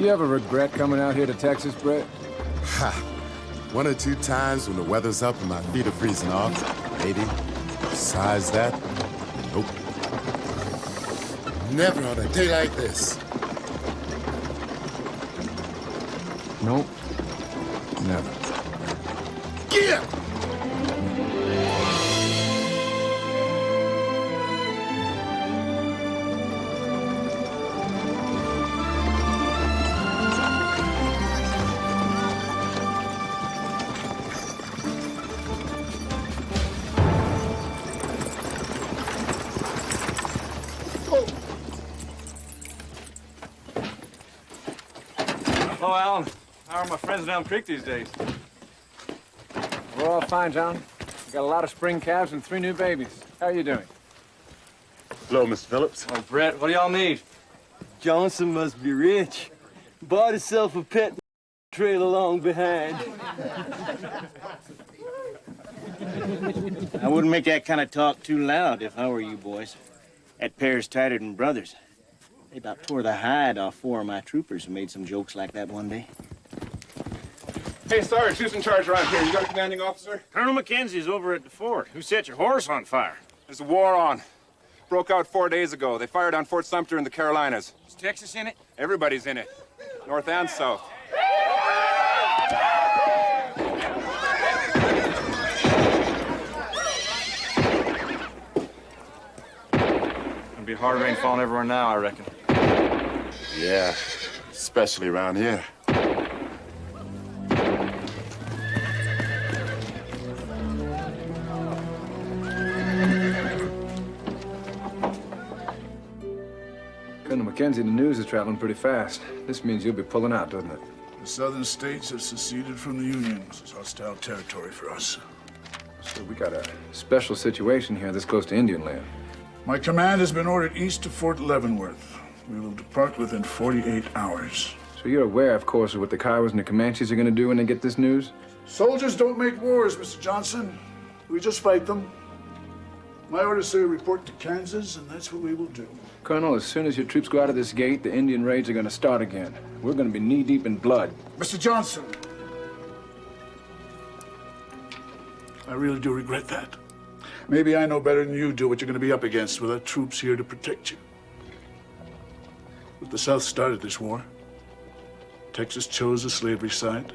You ever regret coming out here to Texas, Brit? Ha! One or two times when the weather's up and my feet are freezing off, maybe. Besides that, nope. Never on a day like this. Nope. Never. Get up! Hello, Alan. How are my friends down creek these days? We're all fine, John. We got a lot of spring calves and 3 new babies. How are you doing? Hello, Mr. Phillips. Oh, Brett, what do y'all need? Johnson must be rich. Bought himself a pet and trail along behind. I wouldn't make that kind of talk too loud if I were you boys. That pair's tighter than brothers. They about tore the hide off 4 of my troopers who made some jokes like that one day. Hey, Sarge, who's in charge around here? You got a commanding officer? Colonel Mackenzie's over at the fort. Who set your horse on fire? There's a war on. Broke out 4 days ago. They fired on Fort Sumter in the Carolinas. Is Texas in it? Everybody's in it, north and south. It'll be hard rain falling everywhere now, I reckon. Yeah, especially around here. Colonel Mackenzie, the news is traveling pretty fast. This means you'll be pulling out, doesn't it? The southern states have seceded from the Union. This is hostile territory for us. So we got a special situation here this close to Indian land. My command has been ordered east to Fort Leavenworth. We will depart within 48 hours. So you're aware, of course, of what the Kiowas and the Comanches are going to do when they get this news? Soldiers don't make wars, Mr. Johnson. We just fight them. My orders say report to Kansas, and that's what we will do. Colonel, as soon as your troops go out of this gate, the Indian raids are going to start again. We're going to be knee-deep in blood. Mr. Johnson, I really do regret that. Maybe I know better than you do what you're going to be up against with our troops here to protect you. But the South started this war. Texas chose the slavery side.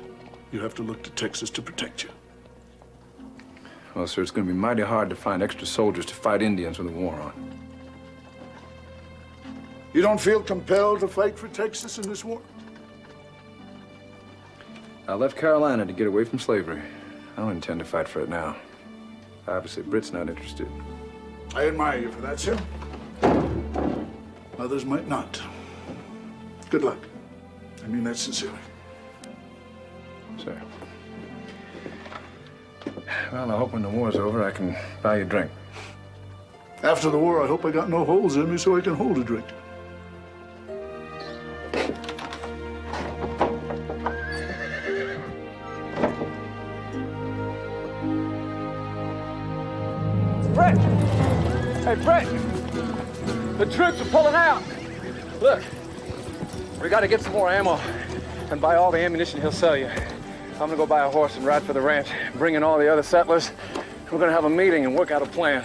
You have to look to Texas to protect you. Well, sir, it's going to be mighty hard to find extra soldiers to fight Indians with a war on. You don't feel compelled to fight for Texas in this war? I left Carolina to get away from slavery. I don't intend to fight for it now. Obviously, Brit's not interested. I admire you for that, sir. Others might not. Good luck. I mean that sincerely. Sir. Well, I hope when the war's over, I can buy you a drink. After the war, I hope I got no holes in me so I can hold a drink. Brit! Hey, Brit! The troops are pulling out! Look, we gotta get some more ammo and buy all the ammunition he'll sell you. I'm gonna go buy a horse and ride for the ranch, bring in all the other settlers. We're gonna have a meeting and work out a plan.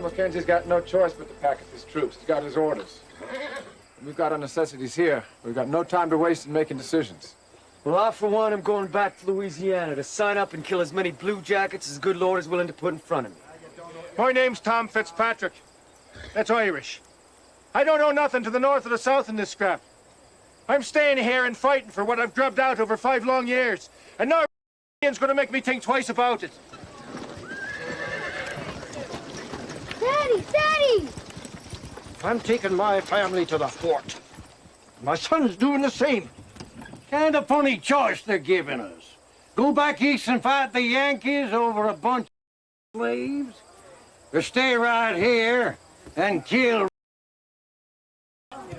Mackenzie's got no choice but to pack up his troops. He's got his orders. We've got our necessities here. We've got no time to waste in making decisions. Well, I, for one, am going back to Louisiana to sign up and kill as many blue jackets as the good Lord is willing to put in front of me. My name's Tom Fitzpatrick. That's Irish. I don't know nothing to the north or the south in this scrap. I'm staying here and fighting for what I've grubbed out over 5 long years. And no Indian's gonna make me think twice about it. Daddy! Daddy! I'm taking my family to the fort. My son's doing the same. Kind of funny choice they're giving us. Go back east and fight the Yankees over a bunch of slaves? Or stay right here and kill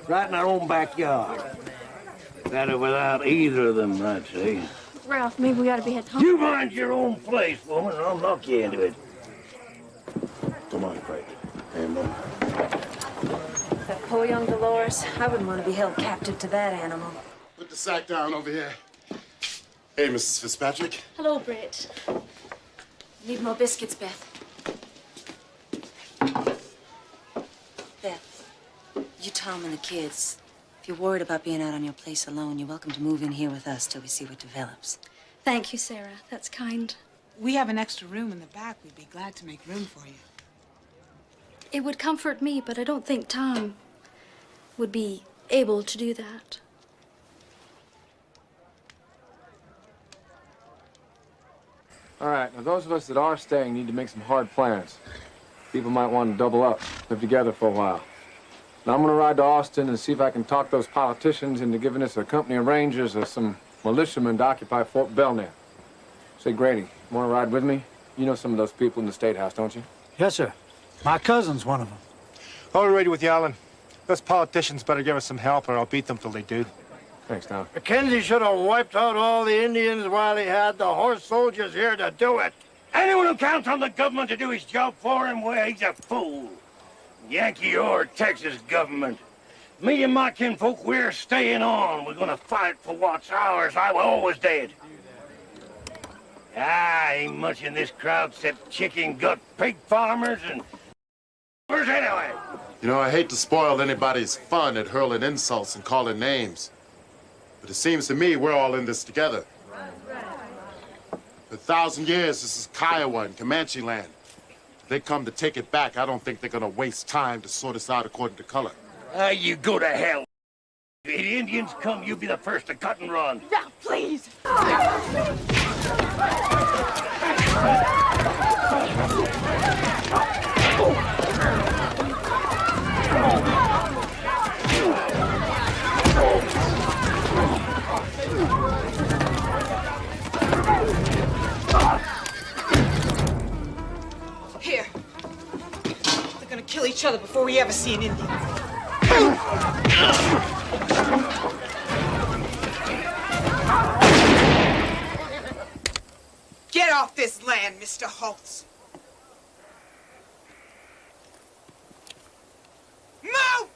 Right in our own backyard. Better without either of them, I'd say. Ralph, maybe we ought to be heading home. You mind your own place, woman, and I'll knock you into it. Come on, Brit. That poor young Dolores, I wouldn't want to be held captive to that animal. Put the sack down over here. Hey, Mrs. Fitzpatrick. Hello, Brit. Need more biscuits, Beth. Beth, you, Tom, and the kids, if you're worried about being out on your place alone, you're welcome to move in here with us till we see what develops. Thank you, Sarah. That's kind. We have an extra room in the back. We'd be glad to make room for you. It would comfort me, but I don't think Tom would be able to do that. All right, now those of us that are staying need to make some hard plans. People might want to double up, live together for a while. Now I'm gonna ride to Austin and see if I can talk those politicians into giving us a company of rangers or some militiamen to occupy Fort Belknap. Say, Grady, you wanna ride with me? You know some of those people in the State House, don't you? Yes, sir. My cousin's one of them. All right with you, Alan. Those politicians better give us some help or I'll beat them till they do. Thanks, Tom. Mackenzie should have wiped out all the Indians while he had the horse soldiers here to do it. Anyone who counts on the government to do his job for him, well, he's a fool. Yankee or Texas government. Me and my kinfolk, we're staying on. We're gonna fight for what's ours. I always did. Ain't much in this crowd except chicken gut pig farmers and anyway. You know, I hate to spoil anybody's fun at hurling insults and calling names. But it seems to me we're all in this together. For 1,000 years, this is Kiowa and Comanche land. If they come to take it back, I don't think they're gonna waste time to sort us out according to color. You go to hell. If the Indians come, you be the first to cut and run. Ralph, please! Here. They're gonna kill each other before we ever see an Indian. Get off this land, Mr. Holtz. Move!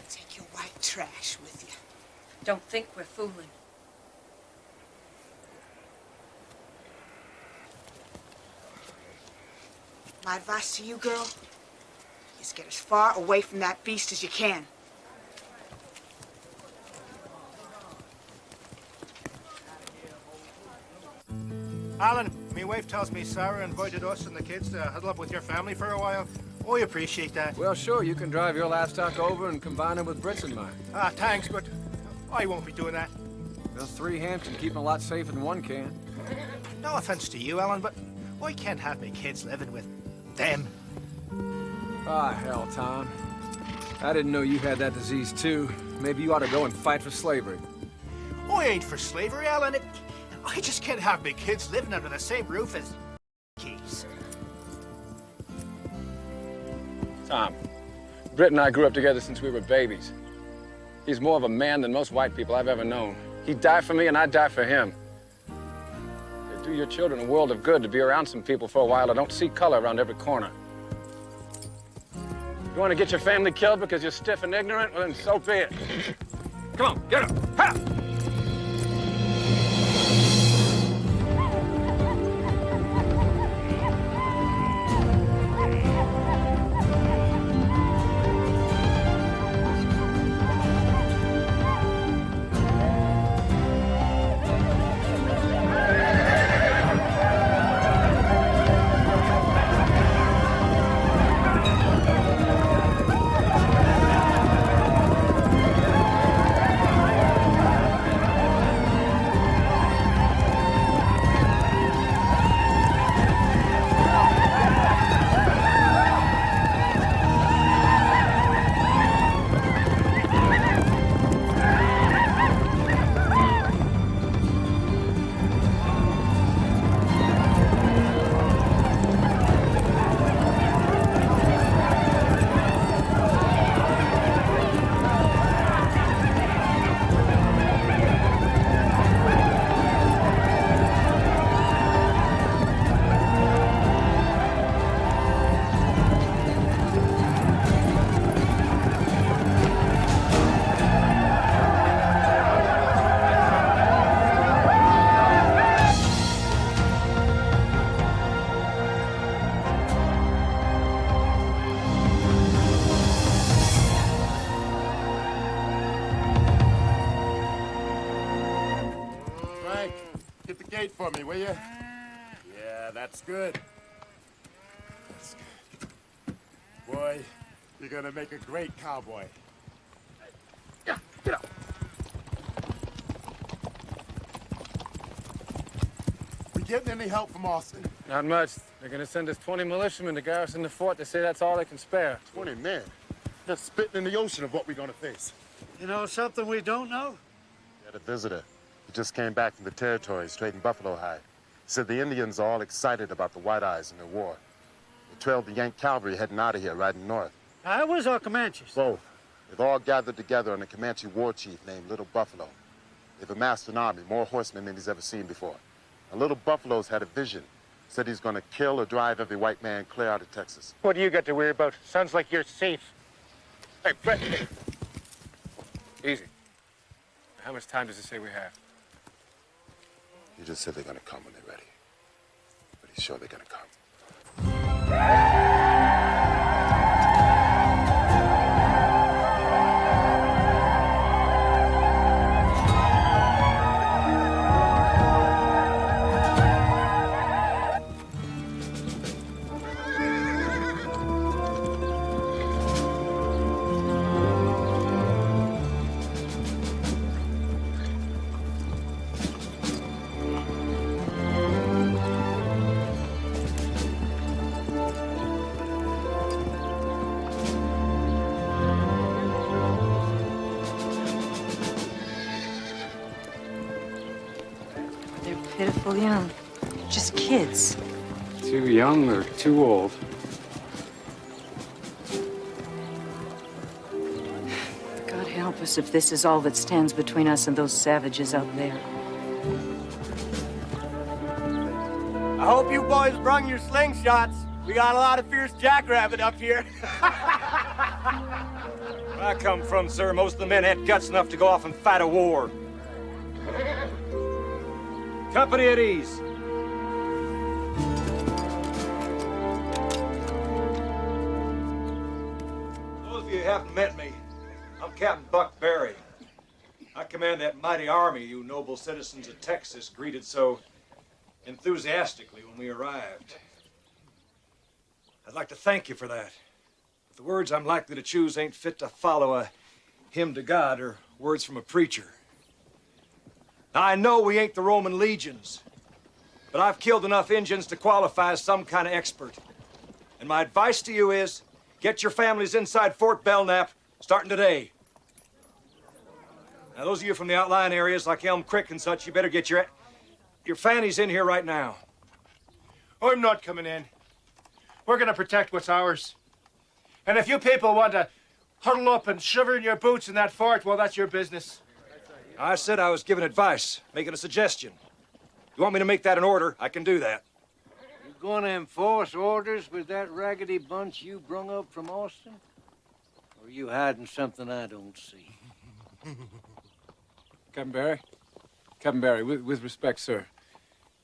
Take your white trash with you. Don't think we're fooling. My advice to you, girl, is get as far away from that beast as you can. Alan, my wife tells me Sarah invited us and the kids to huddle up with your family for a while. Oh, I appreciate that. Well, sure, you can drive your livestock over and combine it with Brit's and mine. Thanks, but I won't be doing that. Those 3 hands can keep them a lot safer than 1 can. No offense to you, Alan, but I can't have my kids living with them. Ah, hell, Tom. I didn't know you had that disease, too. Maybe you ought to go and fight for slavery. I ain't for slavery, Alan. I just can't have my kids living under the same roof as keys. Tom, Brit and I grew up together since we were babies. He's more of a man than most white people I've ever known. He'd die for me and I'd die for him. It'd do your children a world of good to be around some people for a while that don't see color around every corner. You want to get your family killed because you're stiff and ignorant? Well, then so be it. Come on, get up. Ha! gate for me, will you? Yeah, that's good. That's good. Boy, you're gonna make a great cowboy. Yeah, get out. We getting any help from Austin? Not much. They're gonna send us 20 militiamen to garrison the fort. They say that's all they can spare. 20 men? They're spitting in the ocean of what we're gonna face. You know something we don't know? We had a visitor. He just came back from the territories trading buffalo hide. He said the Indians are all excited about the White Eyes and their war. They trailed the Yank cavalry heading out of here, riding north. Iowas or Comanches? Both. They've all gathered together on a Comanche Warchief named Little Buffalo. They've amassed an army, more horsemen than he's ever seen before. And Little Buffalo's had a vision. Said he's gonna kill or drive every white man clear out of Texas. What do you got to worry about? Sounds like you're safe. Hey, Brit. Easy. How much time does it say we have? He just said they're gonna come when they're ready. But he's sure they're gonna come. Pitiful young. Just kids. Too young or too old? God help us if this is all that stands between us and those savages out there. I hope you boys brung your slingshots. We got a lot of fierce jackrabbit up here. Where I come from, sir, most of the men had guts enough to go off and fight a war. Company at ease. Those of you who haven't met me, I'm Captain Buck Berry. I command that mighty army you noble citizens of Texas greeted so enthusiastically when we arrived. I'd like to thank you for that. But the words I'm likely to choose ain't fit to follow a hymn to God or words from a preacher. Now, I know we ain't the Roman legions, but I've killed enough Injuns to qualify as some kind of expert. And my advice to you is, get your families inside Fort Belknap starting today. Now, those of you from the outlying areas like Elm Creek and such, you better get your fannies in here right now. I'm not coming in. We're gonna protect what's ours. And if you people want to huddle up and shiver in your boots in that fort, well, that's your business. I said I was giving advice, making a suggestion. You want me to make that an order, I can do that. You gonna enforce orders with that raggedy bunch you brung up from Austin? Or are you hiding something I don't see? Captain Barry? Captain Barry, with respect, sir.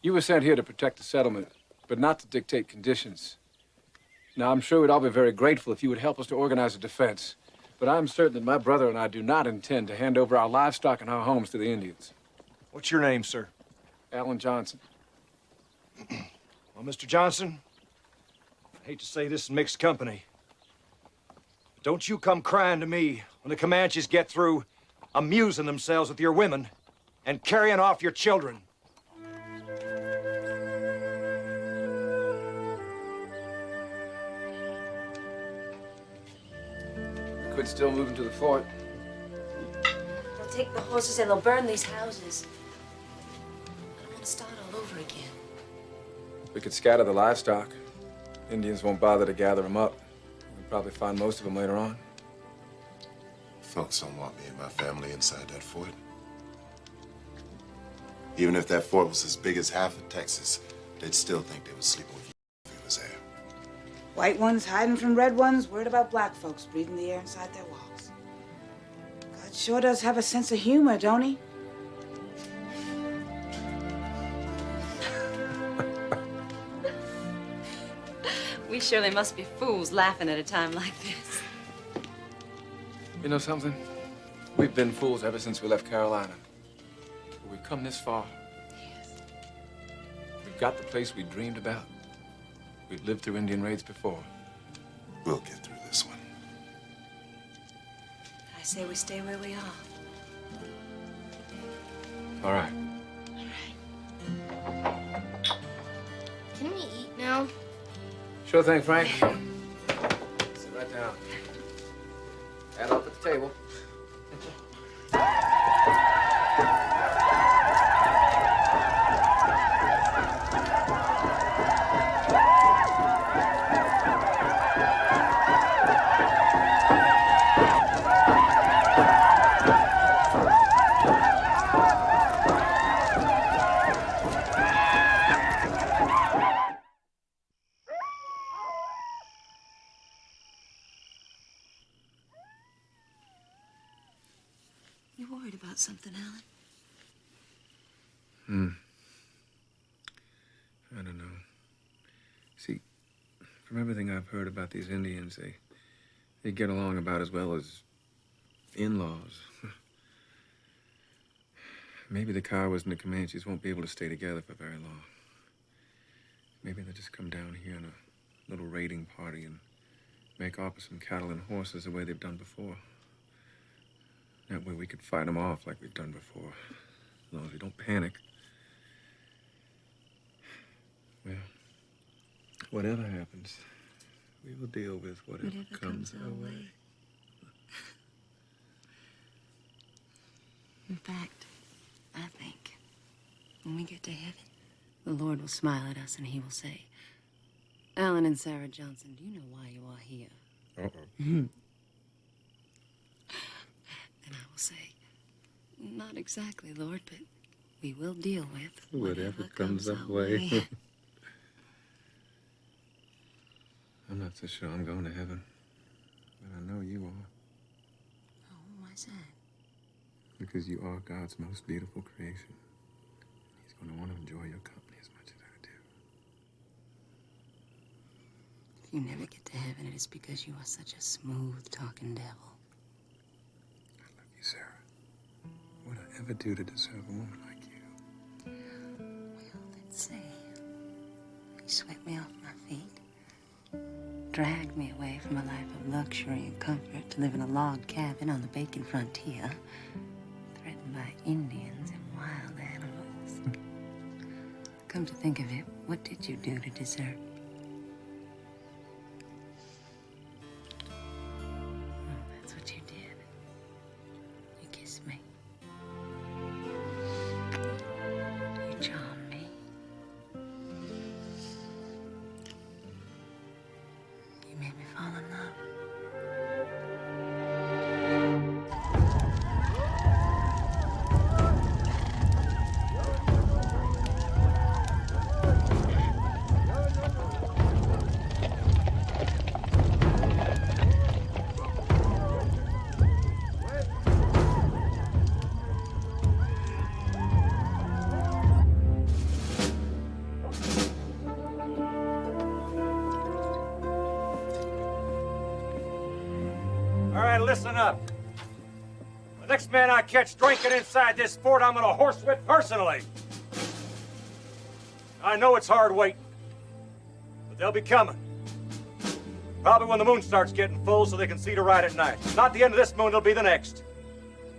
You were sent here to protect the settlement, but not to dictate conditions. Now, I'm sure we'd all be very grateful if you would help us to organize a defense. But I'm certain that my brother and I do not intend to hand over our livestock and our homes to the Indians. What's your name, sir? Alan Johnson. Well, Mr. Johnson, I hate to say this in mixed company, but don't you come crying to me when the Comanches get through amusing themselves with your women and carrying off your children. Quit still moving to the fort. They'll take the horses and they'll burn these houses. I don't want to start all over again. We could scatter the livestock. Indians won't bother to gather them up. We'll probably find most of them later on. Folks don't want me and my family inside that fort. Even if that fort was as big as half of Texas, they'd still think they were sleeping with you if he was there. White ones hiding from red ones, worried about black folks breathing the air inside their walls. God sure does have a sense of humor, don't he? We surely must be fools laughing at a time like this. You know something? We've been fools ever since we left Carolina. But we've come this far. Yes. got the place we dreamed about. We've lived through Indian raids before. We'll get through this one. I say we stay where we are. All right. Can we eat now? Sure thing, Frank. Sit right down. Head up at the table. You worried about something, Alan? I don't know. See, from everything I've heard about these Indians, they get along about as well as in-laws. Maybe the Kiowas and the Comanches won't be able to stay together for very long. Maybe they'll just come down here in a little raiding party and make off with some cattle and horses the way they've done before. That way we could fight them off like we've done before, as long as we don't panic. Well, whatever happens, we will deal with whatever comes our way. In fact, I think when we get to heaven, the Lord will smile at us and he will say, Alan and Sarah Johnson, do you know why you are here? Uh-oh. And I will say, not exactly, Lord, but we will deal with Whatever comes our way. I'm not so sure I'm going to heaven, but I know you are. Oh, why's that? Because you are God's most beautiful creation. He's going to want to enjoy your company as much as I do. If you never get to heaven, it is because you are such a smooth-talking devil. Sarah, what would I ever do to deserve a woman like you? Well, let's see. You swept me off my feet, dragged me away from a life of luxury and comfort to live in a log cabin on the Bacon frontier, threatened by Indians and wild animals. Come to think of it, what did you do to deserve me? That's what you did. You kissed me. You charmed me. You made me fall in love. All right, listen up. The next man I catch drinking inside this fort, I'm gonna horsewhip personally. I know it's hard waiting, but they'll be coming. Probably when the moon starts getting full so they can see to ride at night. Not the end of this moon, it'll be the next.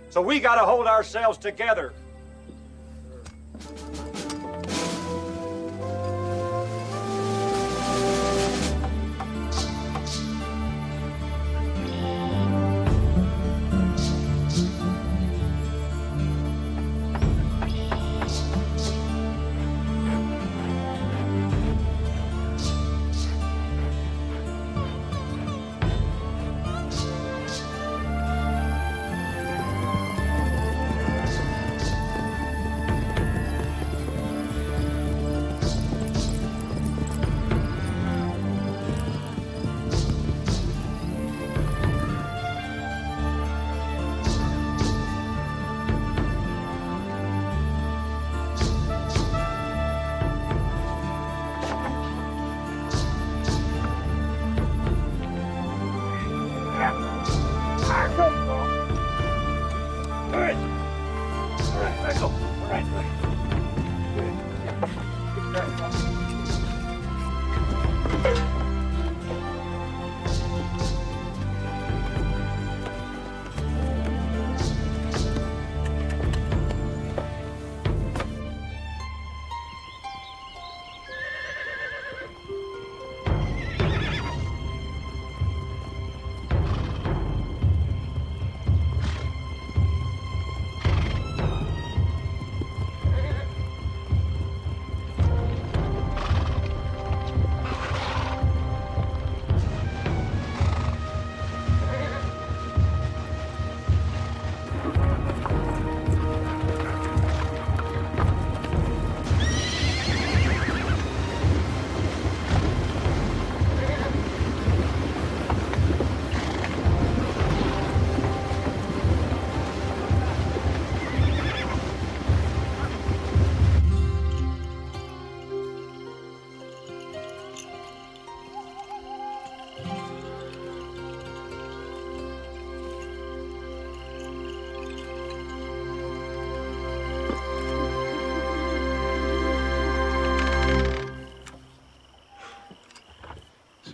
So we gotta hold ourselves together. All right.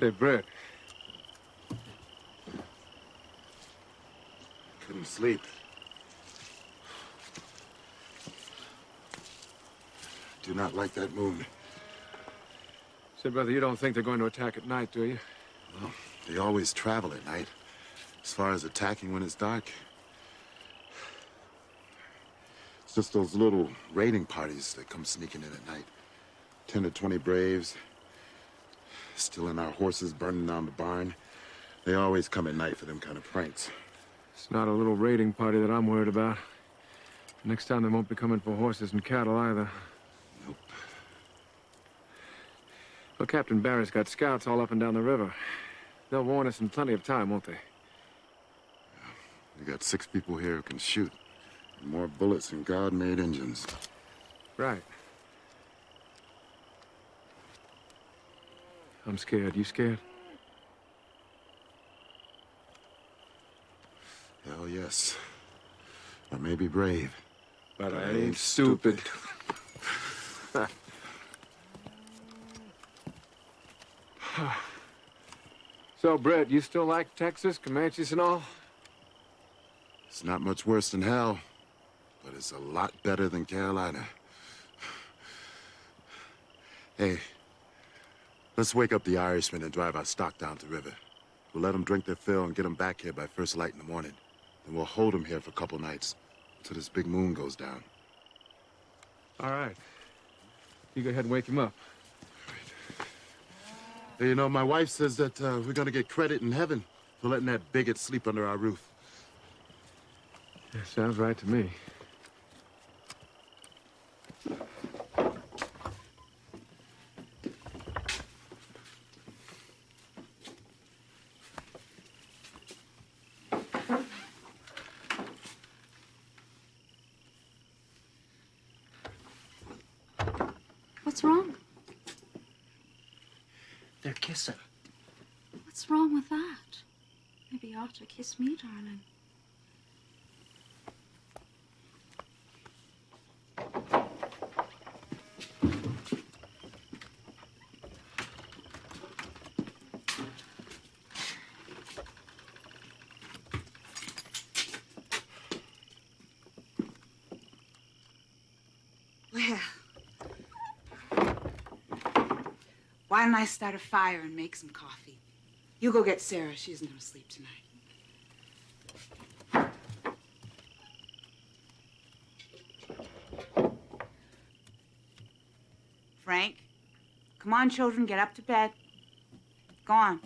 Say, Brit. Couldn't sleep. Do not like that moon. Say, brother, you don't think they're going to attack at night, do you? Well, they always travel at night. As far as attacking when it's dark, it's just those little raiding parties that come sneaking in at night. 10 to 20 Braves, stealing our horses, burning down the barn. They always come at night for them kind of pranks. It's not a little raiding party that I'm worried about. Next time they won't be coming for horses and cattle either. Nope. Well, Captain Barry's got scouts all up and down the river. They'll warn us in plenty of time, won't they? We got 6 people here who can shoot. More bullets than God-made engines. Right. I'm scared. You scared? Hell yes. I may be brave. But I ain't stupid. So, Brit, you still like Texas, Comanches and all? It's not much worse than hell, but it's a lot better than Carolina. Hey, let's wake up the Irishmen and drive our stock down the river. We'll let them drink their fill and get them back here by first light in the morning. Then we'll hold them here for a couple nights, until this big moon goes down. All right. You go ahead and wake him up. Hey, you know, my wife says that we're gonna get credit in heaven for letting that bigot sleep under our roof. Yeah, sounds right to me. What's wrong? They're kissing. What's wrong with that? Maybe you ought to kiss me, darling. Well, why don't I start a fire and make some coffee? You go get Sarah. She isn't going to sleep tonight. Frank, come on, children, get up to bed. Go on.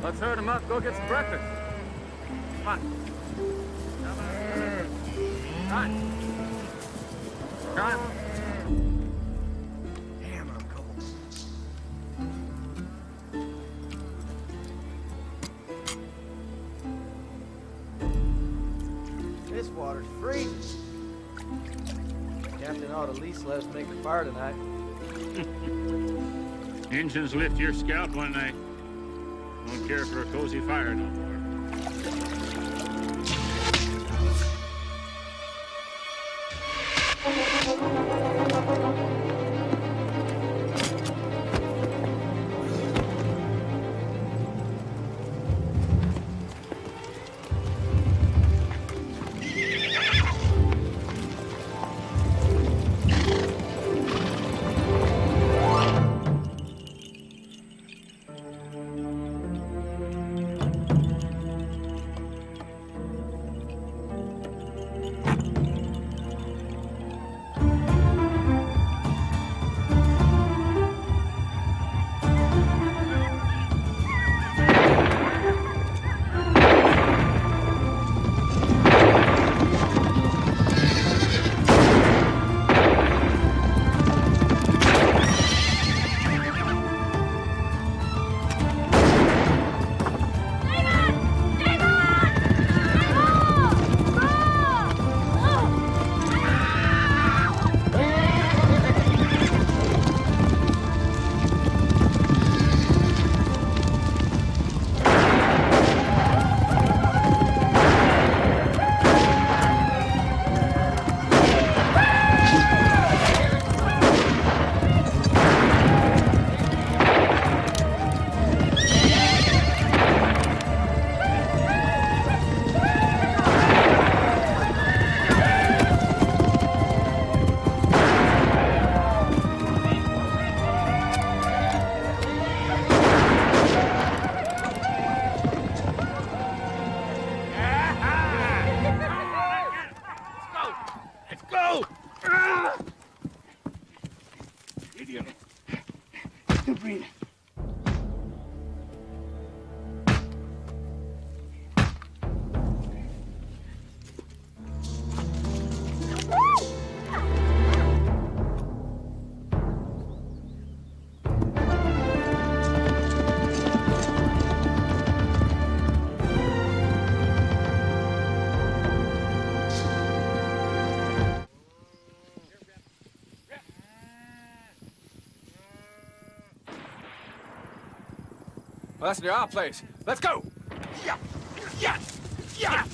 Let's herd him up. Go get some breakfast. Come on. Come on. Come on. Damn, I'm cold. This water's freezing. Captain ought to at least let us make a fire tonight. Engines lift your scalp one night. Don't care for a cozy fire no more. Well, that's near our place. Let's go! Yeah! Yeah! Yeah!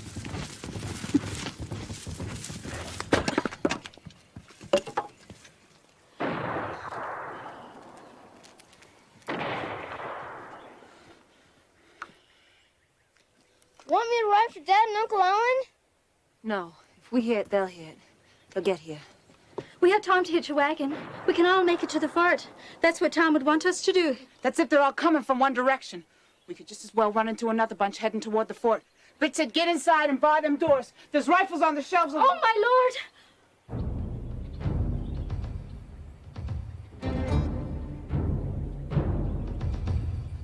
Want me to ride for Dad and Uncle Alan? No. If we hear it, they'll hear it. They'll get here. We have time to hitch a wagon. We can all make it to the fort. That's what Tom would want us to do. That's if they're all coming from one direction. We could just as well run into another bunch heading toward the fort. Brit said, get inside and bar them doors. There's rifles on the shelves. Oh, my lord!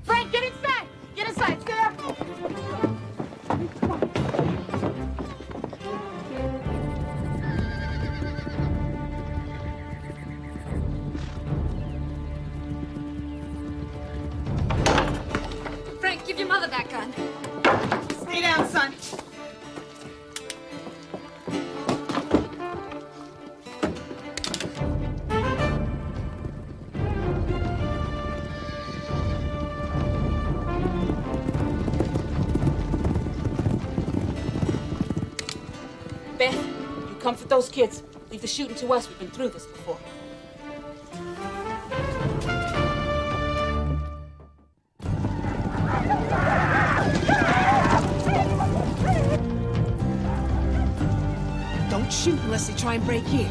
Frank, get inside! Get inside, Sarah! Frank, give your mother that gun. Stay down, son. Beth, you comfort those kids. Leave the shooting to us. We've been through this before. Don't shoot unless they try and break in.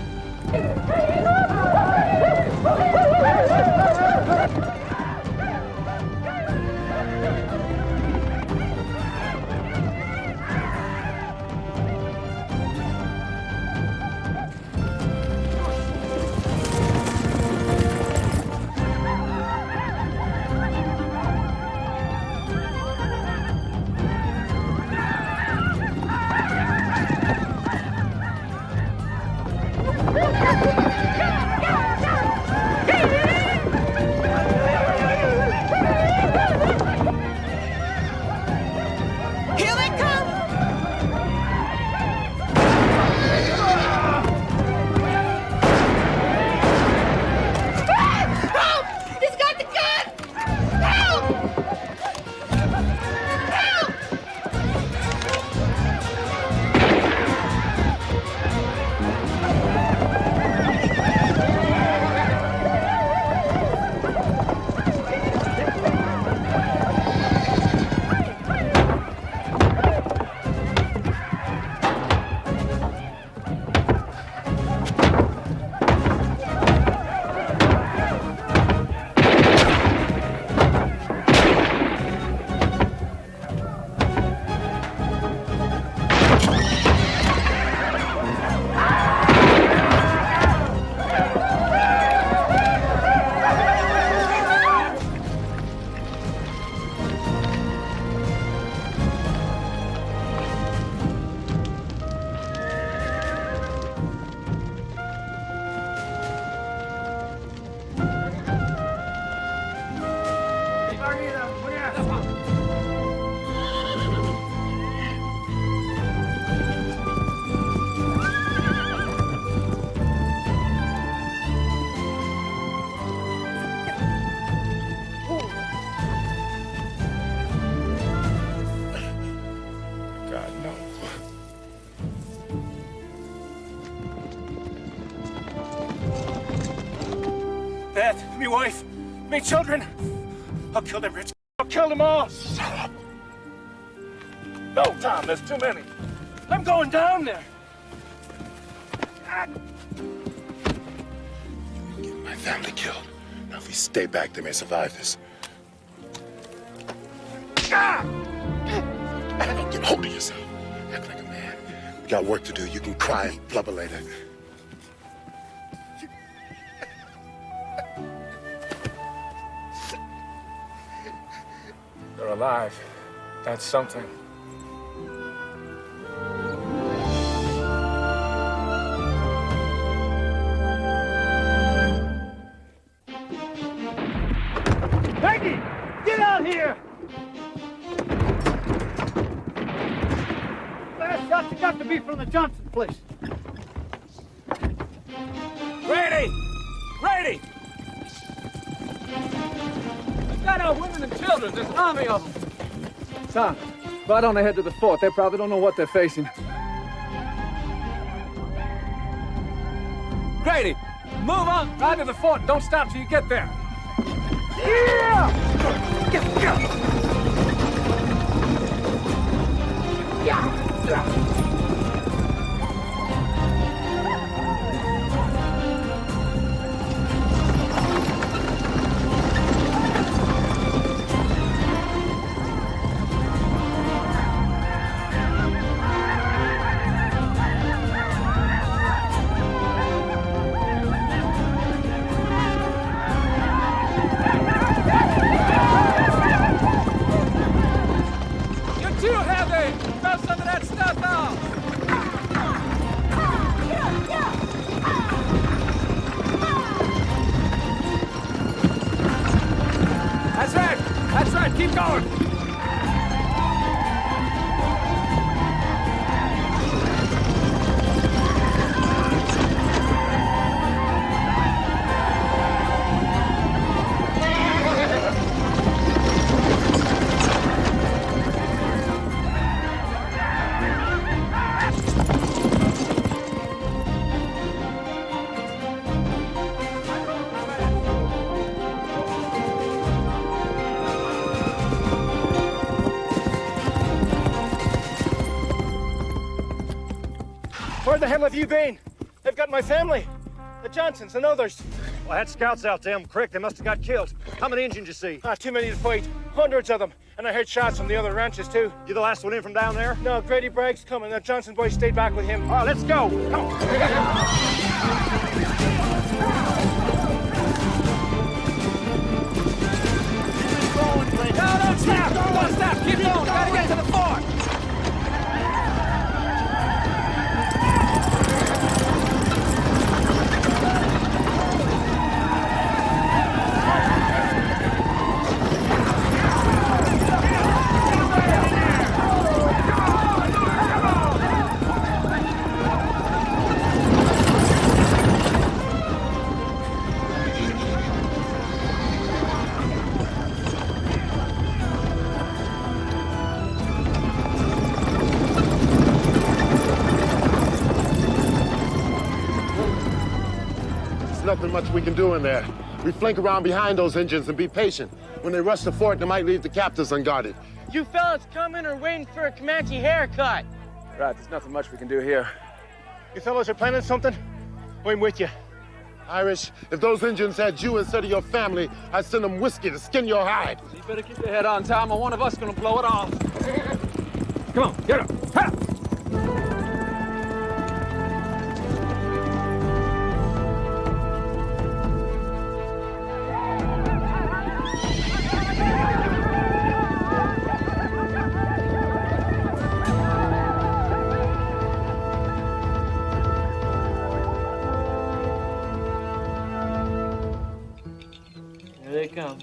Beth, me wife, me children. I'll kill them, Rich. I'll kill them all. Shut up. No, Tom, there's too many. I'm going down there. You get my family killed. Now, if we stay back, they may survive this. Get hold of yourself. Act like a man. We got work to do. You can cry and blubber later. They're alive. That's something. Peggy, get out here! Last shot's got to be from the Johnson place. Grady! Grady! got our women and children. There's an army of them. Tom, right on ahead to the fort. They probably don't know what they're facing. Grady, move on right to the fort. Don't stop till you get there. Yeah! That's right, keep going. Where the hell have you been? They've got my family. The Johnsons and others. Well, I had scouts out them quick. They must have got killed. How many Indians you see? Too many to fight. Hundreds of them. And I heard shots from the other ranches, too. You the last one in from down there? No, Grady Bragg's coming. The Johnson boys stayed back with him. All right, let's go. Come on. No, don't stop! Don't stop! Keep going! Gotta get to the fort! Nothing much we can do in there. We flank around behind those Indians and be patient. When they rush the fort, they might leave the captives unguarded. You fellas coming or waiting for a Comanche haircut? Right, there's nothing much we can do here. You fellas are planning something? I'm with you. Irish, if those Indians had you instead of your family, I'd send them whiskey to skin your hide. You better keep your head on, Tom, or one of us gonna blow it off. Come on, get up. Ha! Here they come.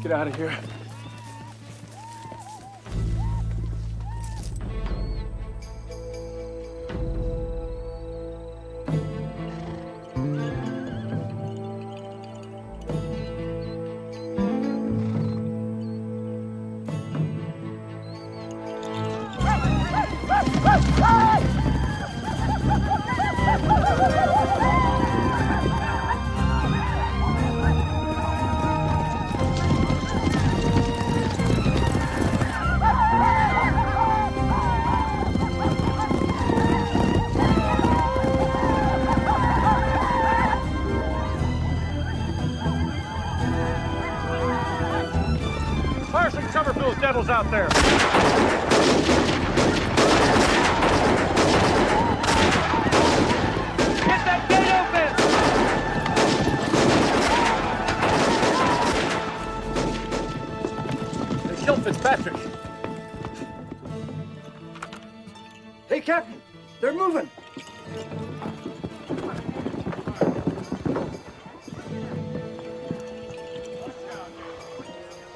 Get out of here. Fire some cover for those devils out there. Get that gate open! They killed Fitzpatrick. Hey, Captain, they're moving.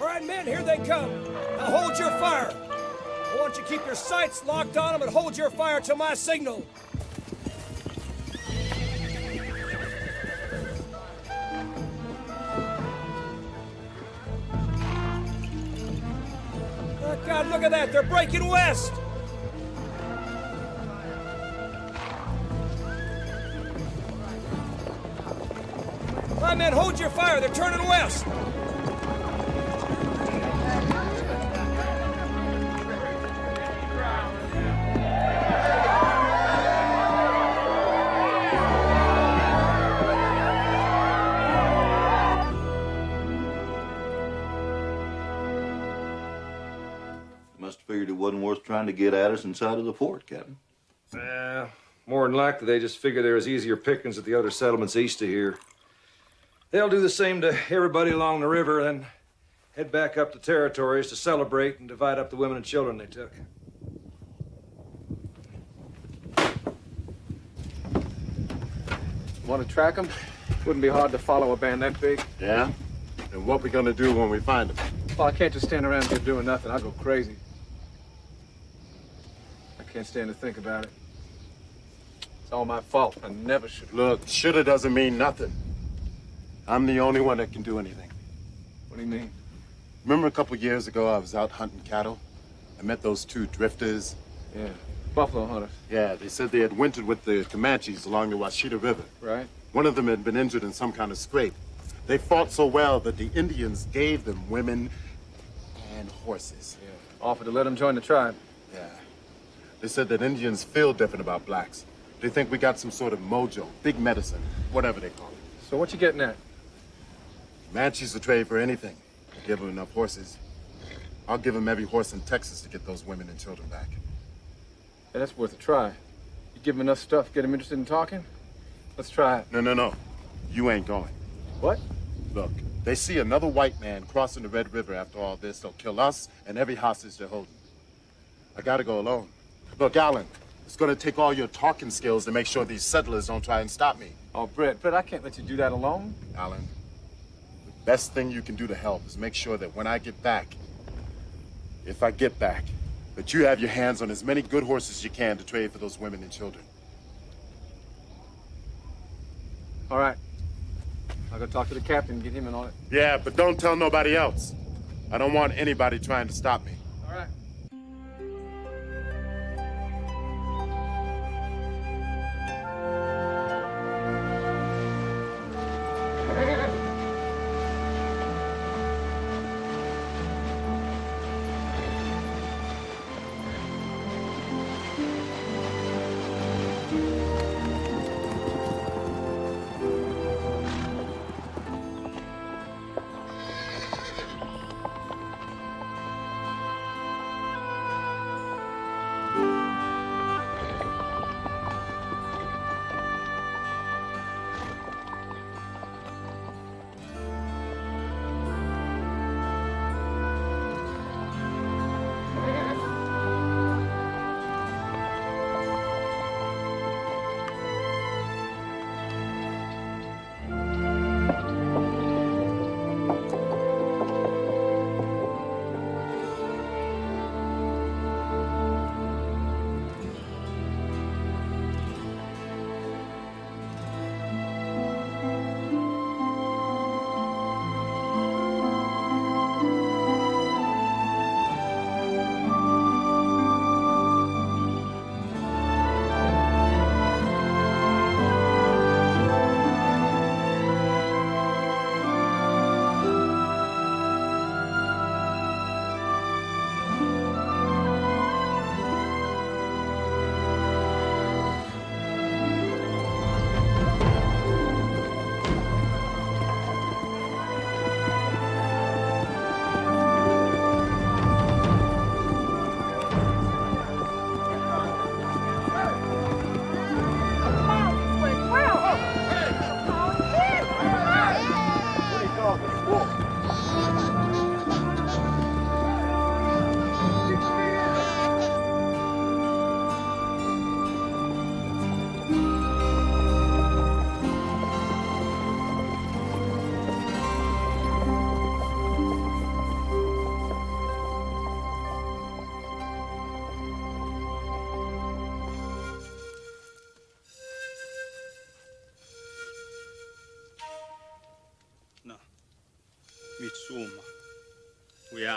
All right, men, here they come. Now hold your fire. I want you to keep your sights locked on them and hold your fire till my signal. Oh, God, look at that. They're breaking west. All right, men, hold your fire. They're turning west. Must have figured it wasn't worth trying to get at us inside of the fort, Captain. More than likely, they just figure there's easier pickings at the other settlements east of here. They'll do the same to everybody along the river, then head back up the territories to celebrate and divide up the women and children they took. Want to track them? Wouldn't be hard to follow a band that big. Yeah? And what we gonna do when we find them? Well, I can't just stand around here doing nothing. I'll go crazy. I can't stand to think about it. It's all my fault. I never should. Look, shoulda doesn't mean nothing. I'm the only one that can do anything. What do you mean? Remember a couple years ago, I was out hunting cattle? I met those two drifters. Yeah, buffalo hunters. Yeah, they said they had wintered with the Comanches along the Washita River. Right. One of them had been injured in some kind of scrape. They fought so well that the Indians gave them women and horses. Yeah. Offered to let them join the tribe. Yeah. They said that Indians feel different about blacks. They think we got some sort of mojo, big medicine, whatever they call it. So what you getting at? Comanches will trade for anything. I give them enough horses. I'll give them every horse in Texas to get those women and children back. Yeah, that's worth a try. You give them enough stuff, get them interested in talking? Let's try it. No. You ain't going. What? Look, they see another white man crossing the Red River after all this, they'll kill us and every hostage they're holding. I gotta go alone. Look, Alan, it's gonna take all your talking skills to make sure these settlers don't try and stop me. Oh, Brit, I can't let you do that alone. Alan, the best thing you can do to help is make sure that when I get back, if I get back, that you have your hands on as many good horses as you can to trade for those women and children. All right. I'll go talk to the captain and get him in on it. Yeah, but don't tell nobody else. I don't want anybody trying to stop me. All right.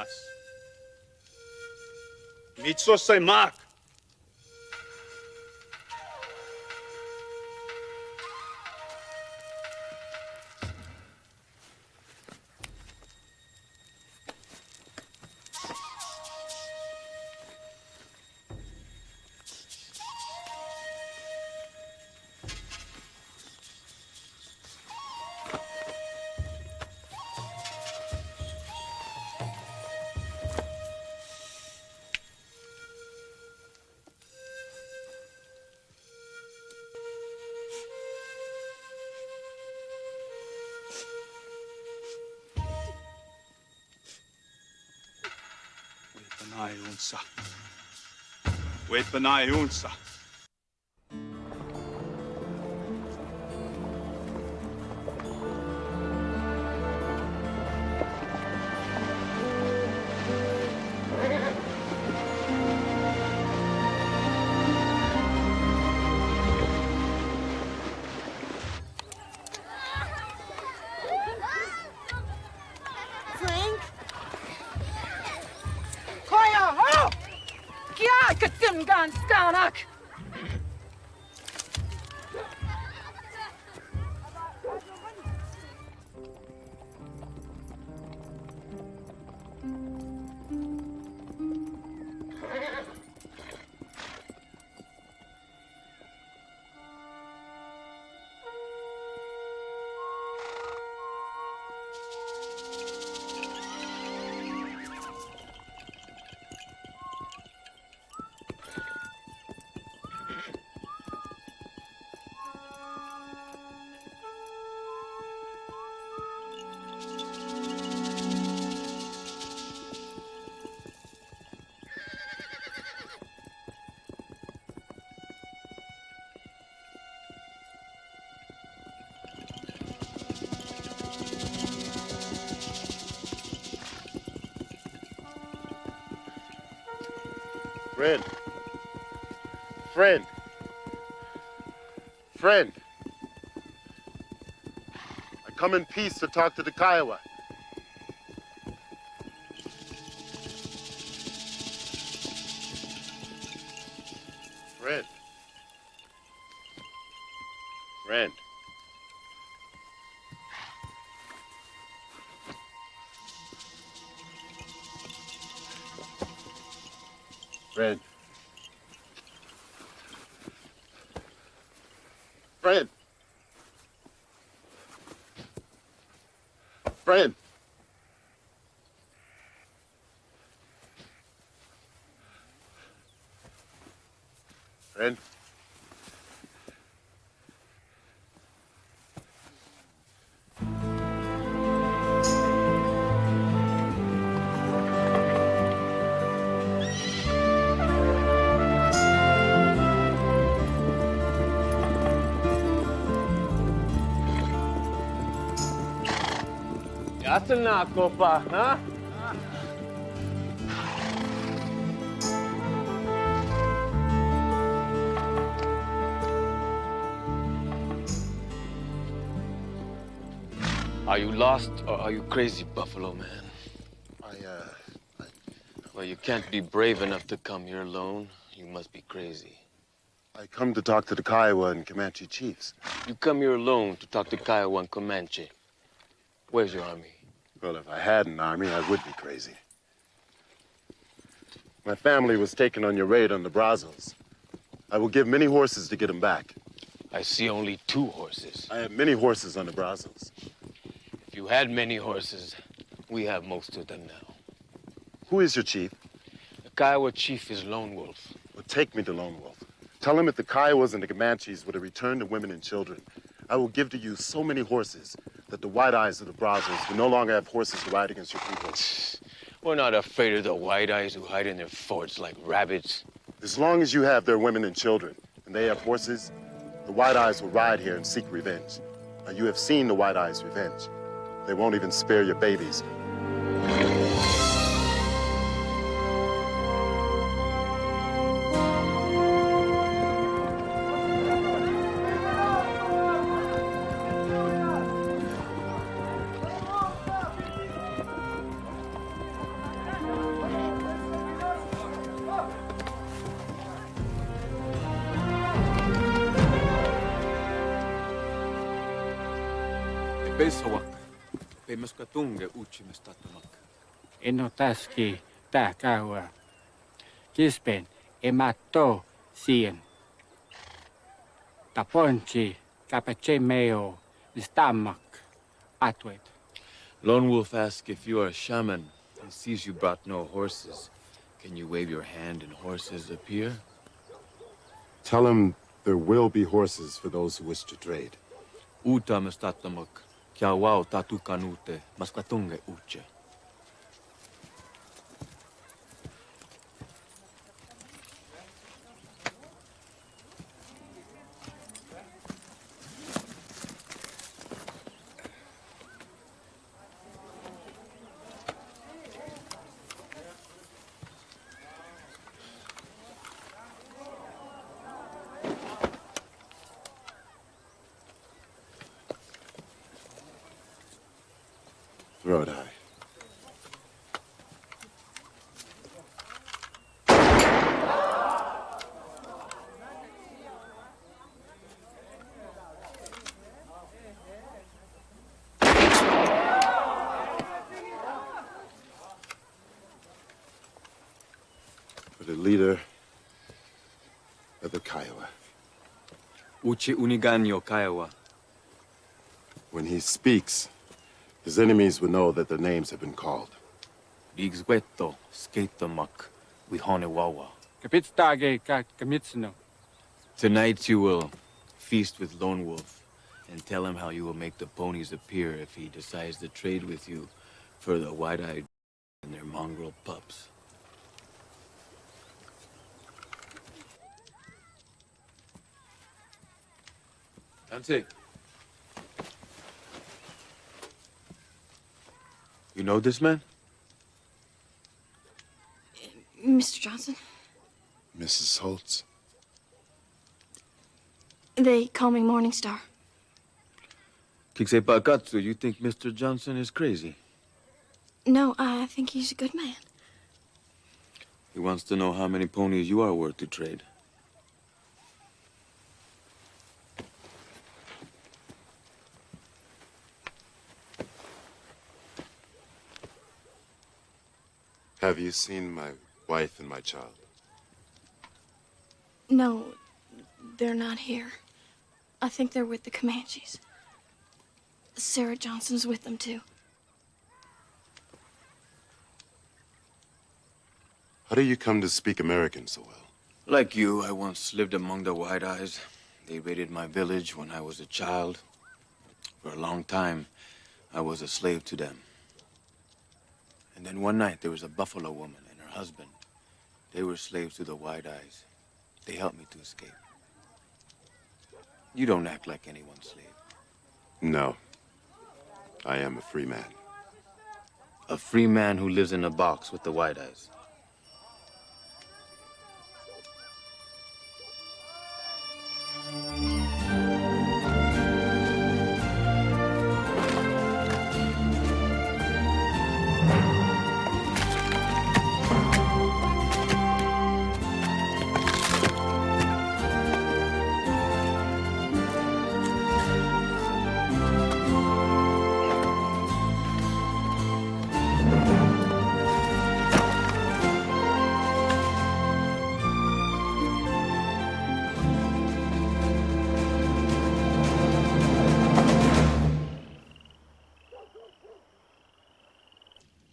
nas. Mitso se mak. Wait benai unsa. Frank? Koya, ho! Kya katim gan skanak! Friend. Friend. Friend. I come in peace to talk to the Kiowa. Friend. Friend. Friend. Friend. Friend. Friend. Yasin na ako pa, ha? Are you lost or are you crazy, Buffalo Man? Well, you can't be brave enough to come here alone. You must be crazy. I come to talk to the Kiowa and Comanche chiefs. You come here alone to talk to Kiowa and Comanche. Where's your army? Well, if I had an army, I would be crazy. My family was taken on your raid on the Brazos. I will give many horses to get them back. I see only 2 horses. I have many horses on the Brazos. If you had many horses, we have most of them now. Who is your chief? The Kiowa chief is Lone Wolf. Well, take me to Lone Wolf. Tell him if the Kiowas and the Comanches were to return to women and children, I will give to you so many horses that the White Eyes of the Brazos will no longer have horses to ride against your people. We're not afraid of the White Eyes who hide in their forts like rabbits. As long as you have their women and children, and they have horses, the White Eyes will ride here and seek revenge. Now, you have seen the White Eyes' revenge. They won't even spare your babies. Pesawak. Pemaskatunge uchimestatamak. Enotaski takawa. Kispen emato sien. Taponchi kapachemeo stamak atwet. Lone Wolf asks if you are a shaman. He sees you brought no horses. Can you wave your hand and horses appear? Tell him there will be horses for those who wish to trade. Uta mestatamak. Kiawao tatukanute. Maskatunge uche. Throw it high. For the leader of the Kiowa. Uchi uniganyo Kiowa. When he speaks, his enemies will know that their names have been called. Bigsweto, skatamak, wihonewawa. Kapitstage kamitsno. Tonight you will feast with Lone Wolf and tell him how you will make the ponies appear if he decides to trade with you for the wide-eyed and their mongrel pups. Dante. You know this man? Mr. Johnson? Mrs. Holtz. They call me Morning Star. Kiksepakatsu, you think Mr. Johnson is crazy? No, I think he's a good man. He wants to know how many ponies you are worth to trade. Have you seen my wife and my child? No, they're not here. I think they're with the Comanches. Sarah Johnson's with them, too. How do you come to speak American so well? Like you, I once lived among the White Eyes. They raided my village when I was a child. For a long time, I was a slave to them. And then one night, there was a buffalo woman and her husband. They were slaves to the White Eyes. They helped me to escape. You don't act like anyone's slave. No. I am a free man. A free man who lives in a box with the White Eyes.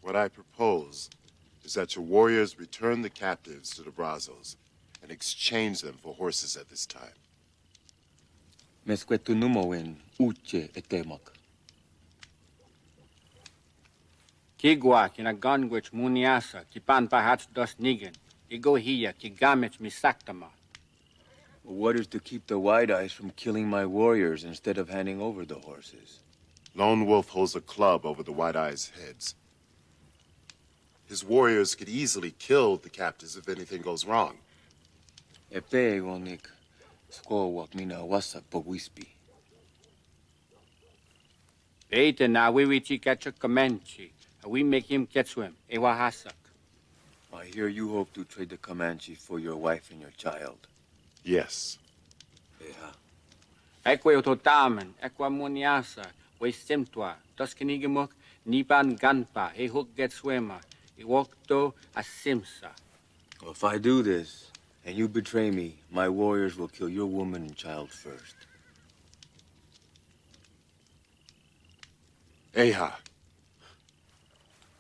What I propose is that your warriors return the captives to the Brazos and exchange them for horses at this time. Mesquetunumoen uche etemak. Kigwa kinaganwich muniasa kipan pahats dos nigen. Igo hiya kigamich misaktama. What is to keep the White Eyes from killing my warriors instead of handing over the horses? Lone Wolf holds a club over the White Eyes' heads. His warriors could easily kill the captives if anything goes wrong. Epe wonik skowak mina wasa pogispi. Eite na wiwichi catch Comanche. We make him catch him. Ewahasak. I hear you hope to trade the Comanche for your wife and your child. Yes. Yeah. Ekwe ototamen, ekwa muniasa, we simtua, Toskinigamuk, Nipan Ganpa, he hook get swimmer, he walk to a simsa. Well, if I do this, and you betray me, my warriors will kill your woman and child first. Eha.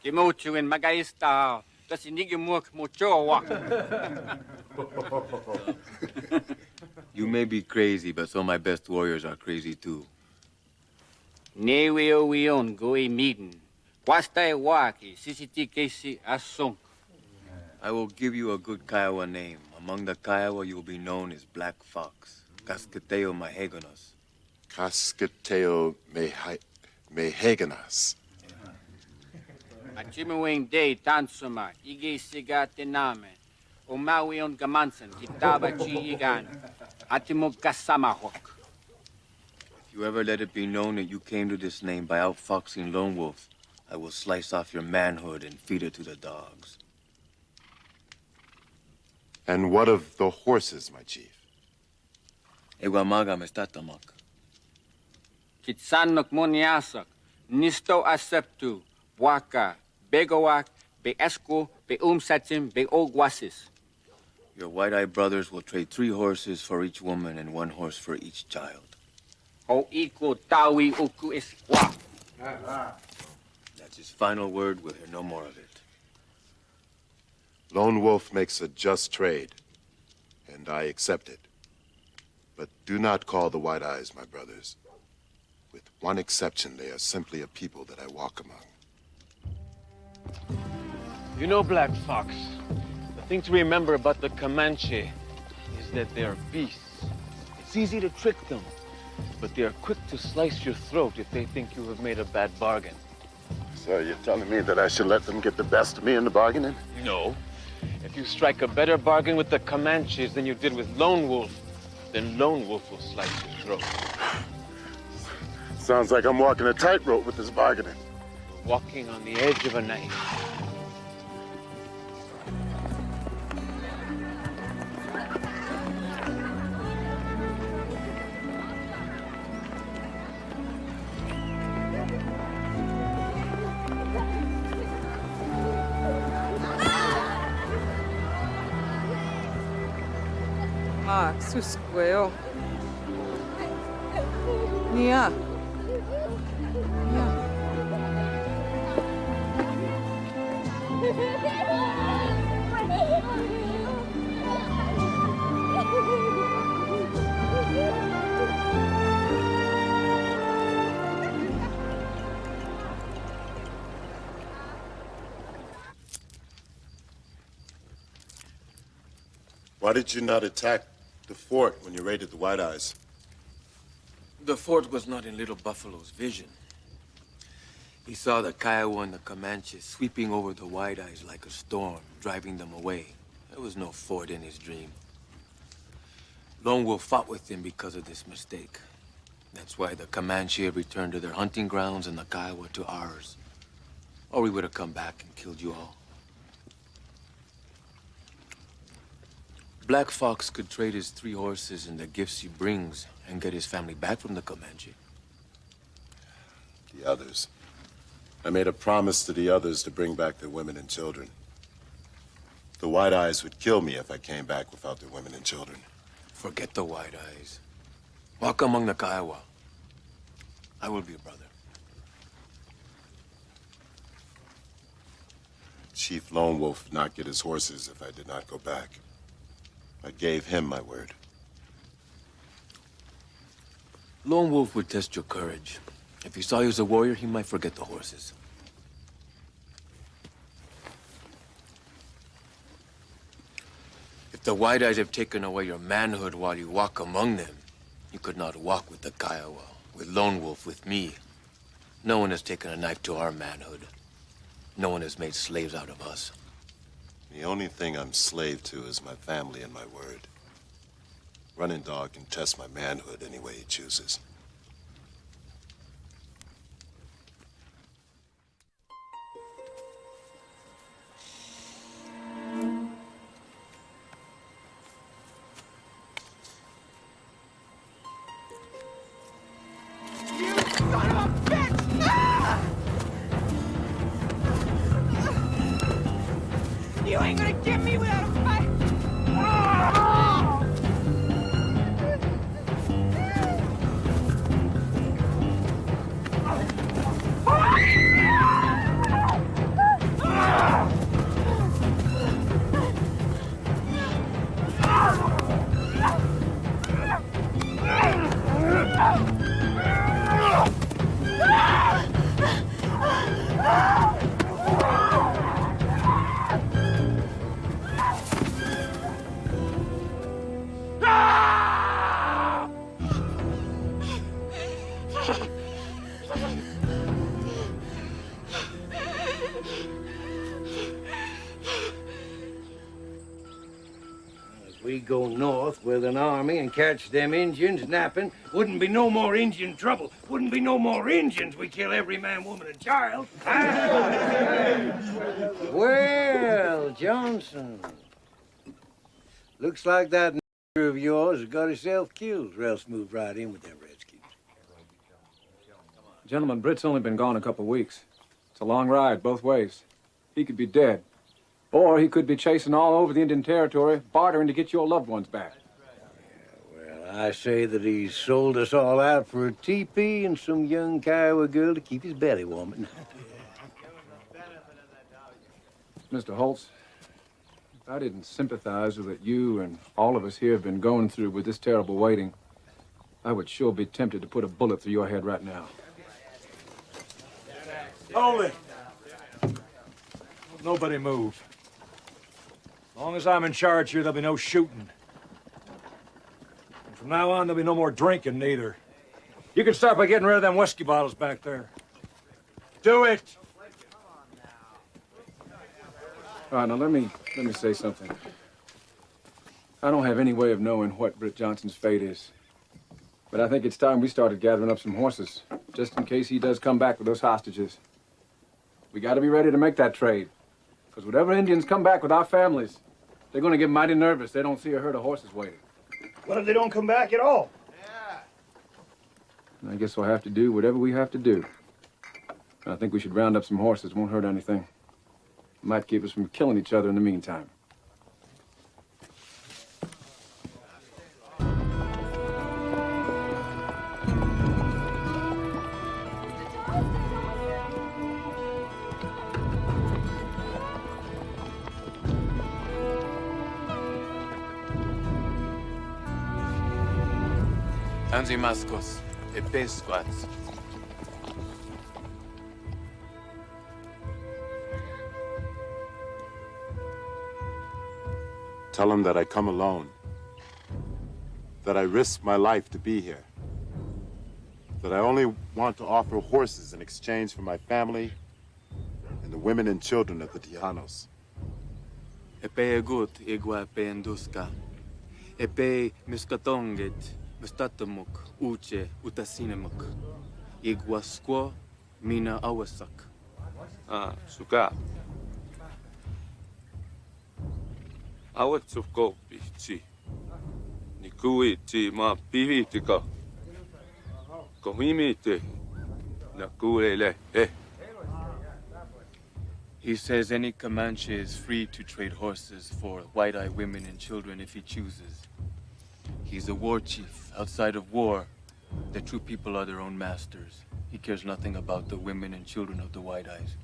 Kimochu in Magaista, Toskinigamuk Mochoa. You may be crazy, but some of my best warriors are crazy too. Neweo weon go a meeting. Wasta waki, CCT Casey asunk. I will give you a good Kiowa name. Among the Kiowa, you will be known as Black Fox. Cascateo Maheganos. Cascateo Meheganas. Achimawing day tansuma, ige sigate name. Omawion gamansan, kitaba chi igan. Atimog kasamahok. If you ever let it be known that you came to this name by outfoxing Lone Wolf, I will slice off your manhood and feed it to the dogs. And what of the horses, my chief? Ewamaga mestatamak. Kitsanok moniasak, nisto aseptu, waka, begowak, be esco, be umsatim, be ogwasis. Your white-eyed brothers will trade 3 horses for each woman and 1 horse for each child. O iko tawi uku is wa. That's his final word. We'll hear no more of it. Lone Wolf makes a just trade, and I accept it. But do not call the White Eyes my brothers. With one exception, they are simply a people that I walk among. You know, Black Fox, the thing to remember about the Comanche is that they are beasts. It's easy to trick them, but they are quick to slice your throat if they think you have made a bad bargain. So you're telling me that I should let them get the best of me in the bargaining? No. If you strike a better bargain with the Comanches than you did with Lone Wolf, then Lone Wolf will slice your throat. Sounds like I'm walking a tightrope with this bargaining. Walking on the edge of a knife. Susqueo. Nia. Why did you not attack the fort when you raided the White Eyes? The fort was not in Little Buffalo's vision. He saw the Kiowa and the Comanches sweeping over the White Eyes like a storm, driving them away. There was no fort in his dream. Lone Wolf fought with him because of this mistake. That's why the Comanche returned to their hunting grounds and the Kiowa to ours. Or we would have come back and killed you all. Black Fox could trade his 3 horses and the gifts he brings and get his family back from the Comanche. The others. I made a promise to the others to bring back their women and children. The White Eyes would kill me if I came back without their women and children. Forget the White Eyes. Walk among the Kiowa. I will be a brother. Chief Lone Wolf would not get his horses if I did not go back. I gave him my word. Lone Wolf would test your courage. If he saw you as a warrior, he might forget the horses. If the White Eyes have taken away your manhood while you walk among them, you could not walk with the Kiowa, with Lone Wolf, with me. No one has taken a knife to our manhood. No one has made slaves out of us. The only thing I'm slave to is my family and my word. Running Dog can test my manhood any way he chooses. You son of a bitch! We go north with an army and catch them Indians napping. Wouldn't be no more Indian trouble. Wouldn't be no more Indians. We kill every man, woman, and child. Well, Johnson. Looks like that of yours has got himself killed, or else moved right in with them Redskins. Gentlemen, Brit's only been gone a couple of weeks. It's a long ride, both ways. He could be dead. Or he could be chasing all over the Indian Territory, bartering to get your loved ones back. Well, I say that he's sold us all out for a teepee and some young Kiowa girl to keep his belly warming. Mr. Holtz, if I didn't sympathize with what you and all of us here have been going through with this terrible waiting, I would sure be tempted to put a bullet through your head right now. Hold it. Nobody move. As long as I'm in charge here, there'll be no shooting. And from now on, there'll be no more drinking, neither. You can start by getting rid of them whiskey bottles back there. Do it! All right, now let me say something. I don't have any way of knowing what Brit Johnson's fate is. But I think it's time we started gathering up some horses, just in case he does come back with those hostages. We got to be ready to make that trade. Because whatever Indians come back with our families, they're going to get mighty nervous. They don't see a herd of horses waiting. What if they don't come back at all? And I guess we'll have to do whatever we have to do. I think we should round up some horses. Won't hurt anything. Might keep us from killing each other in the meantime. Anzimaskos, Epesquats. Tell him that I come alone, that I risk my life to be here, that I only want to offer horses in exchange for my family and the women and children of the Tijanos. Epe egut igua peenduska. Epe miskatonget. Mustatamuk, uche, utasinemuk. Iguasquo, mina awasak. Suka. Awatsuko pichi. Nikui ti ma pivitika. Kohimite. Nakuele, He says any Comanche is free to trade horses for white-eyed women and children if he chooses. He's a war chief. Outside of war, the true people are their own masters. He cares nothing about the women and children of the White Eyes.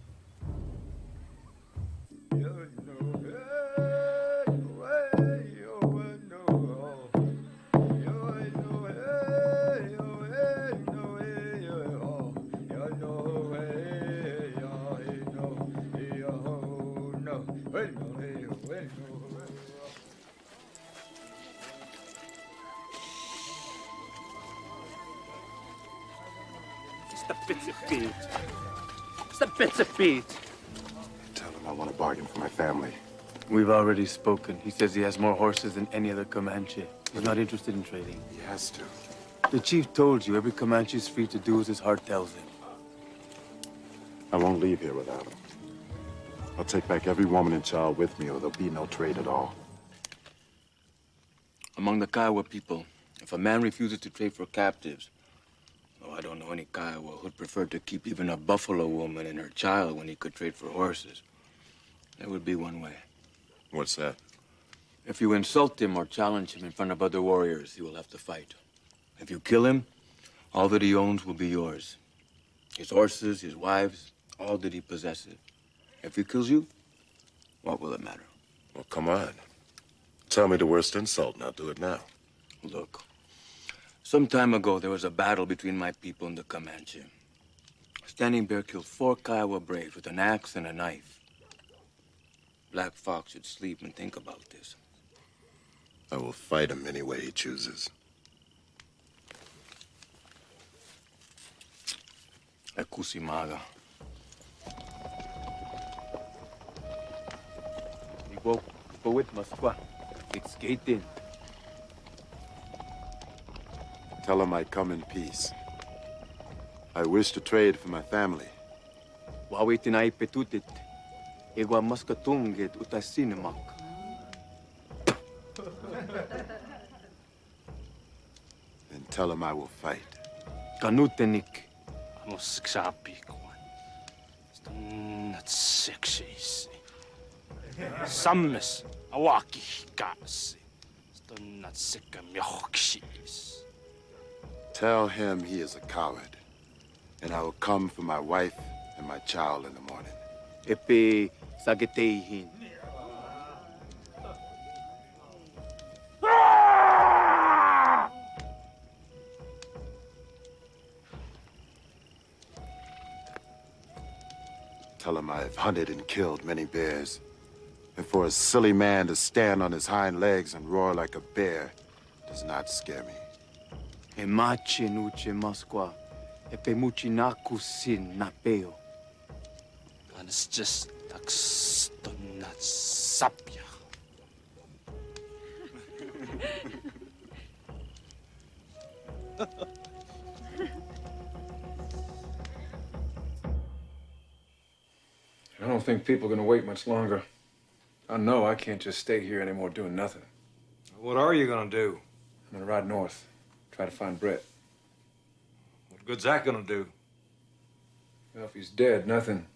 It's the bits of beat. Tell him I want to bargain for my family. We've already spoken. He says he has more horses than any other Comanche. He's not interested in trading. He has to. The chief told you every Comanche is free to do as his heart tells him. I won't leave here without him. I'll take back every woman and child with me, or there'll be no trade at all. Among the Kiowa people, if a man refuses to trade for captives, I don't know any Kiowa who'd prefer to keep even a buffalo woman and her child when he could trade for horses. There would be one way. What's that? If you insult him or challenge him in front of other warriors, he will have to fight. If you kill him, all that he owns will be yours. His horses, his wives, all that he possesses. If he kills you, what will it matter? Well, come on. Tell me the worst insult, and I'll do it now. Look. Some time ago, there was a battle between my people and the Comanche. Standing Bear killed 4 Kiowa braves with an axe and a knife. Black Fox should sleep and think about this. I will fight him any way he chooses. Ekusimaga. Iwo, Iwit Masqua. It's gated. Tell him I come in peace. I wish to trade for my family. Wawitin ay petutit. Igwa maskatungit utasinemak. And tell him I will fight. Kanutenik. Mosksapi kwan. Stunat sexy. Sammes awaki hikasi. Stunat sikamyoxis. Tell him he is a coward, and I will come for my wife and my child in the morning. Epe sagetehin. Tell him I've hunted and killed many bears. And for a silly man to stand on his hind legs and roar like a bear does not scare me. Emache nuche masqua. Epe muchinaku sin napeo. And it's just like stunat sapya. I don't think people are gonna wait much longer. I know I can't just stay here anymore doing nothing. What are you gonna do? I'm gonna ride north, try to find Brit. What good's that gonna do? Well, if he's dead, nothing.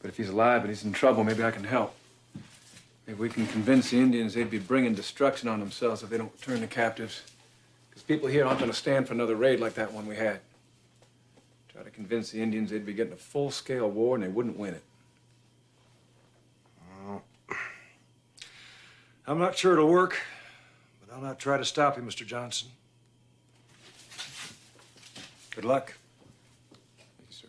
But if he's alive and he's in trouble, maybe I can help. Maybe we can convince the Indians they'd be bringing destruction on themselves if they don't return the captives. Because people here aren't gonna stand for another raid like that one we had. Try to convince the Indians they'd be getting a full-scale war and they wouldn't win it. Well, I'm not sure it'll work, but I'll not try to stop you, Mr. Johnson. Good luck. Thank you, sir.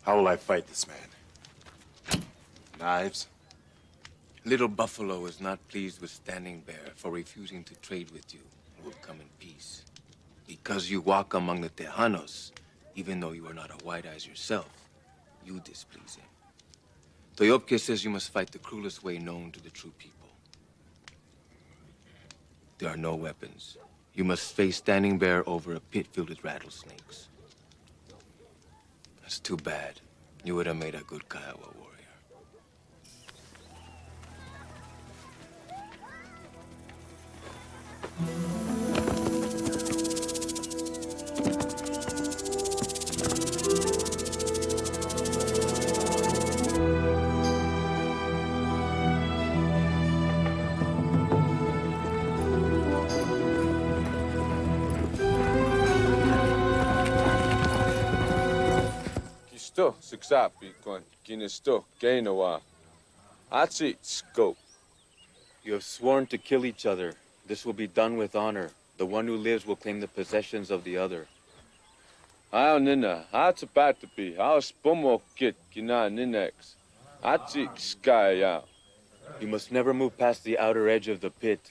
How will I fight this man? Knives? Little Buffalo is not pleased with Standing Bear for refusing to trade with you and will come in peace. Because you walk among the Tejanos, even though you are not a White Eyes yourself, you displease him. Toyopke says you must fight the cruelest way known to the true people. There are no weapons. You must face Standing Bear over a pit filled with rattlesnakes. That's too bad. You would have made a good Kiowa warrior. Kisto suksapi kon kinisto kainawa. Atsi scope. You have sworn to kill each other. This will be done with honor. The one who lives will claim the possessions of the other. I'll nina, hatsapatapi, I'll spomo kit kina ninex. Atsi skaya. You must never move past the outer edge of the pit.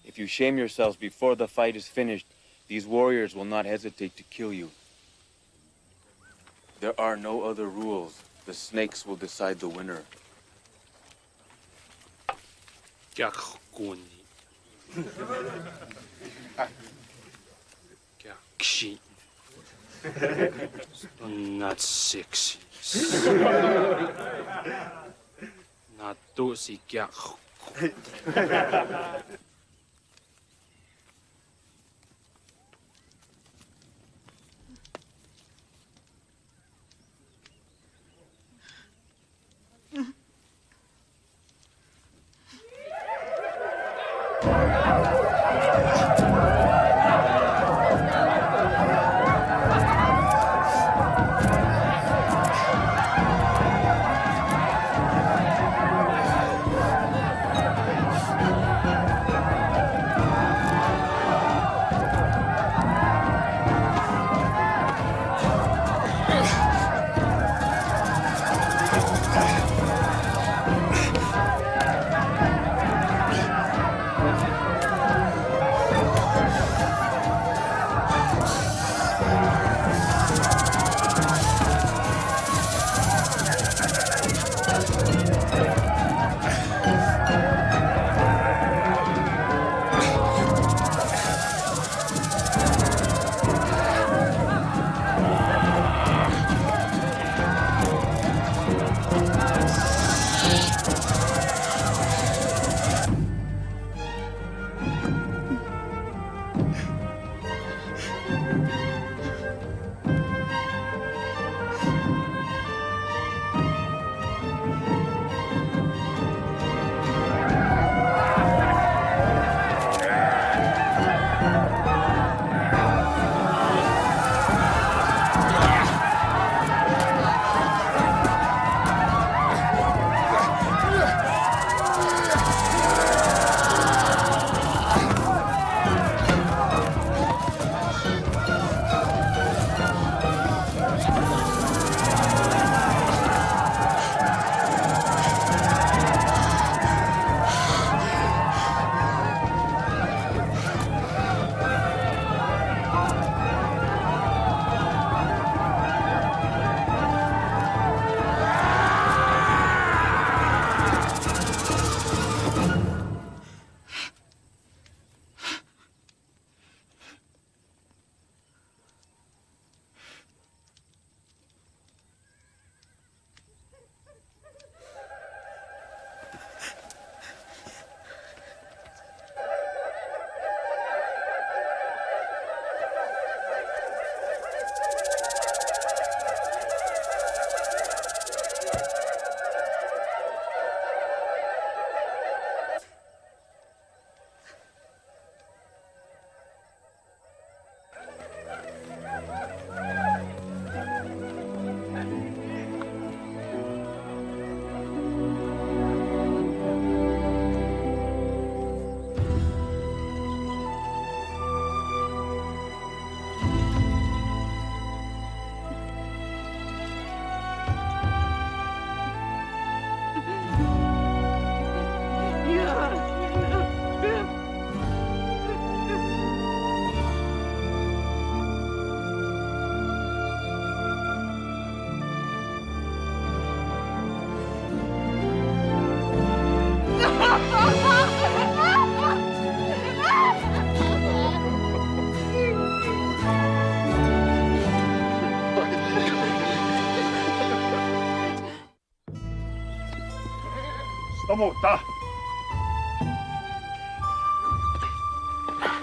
If you shame yourselves before the fight is finished, these warriors will not hesitate to kill you. There are no other rules. The snakes will decide the winner. Not sexy. Not dosi kya.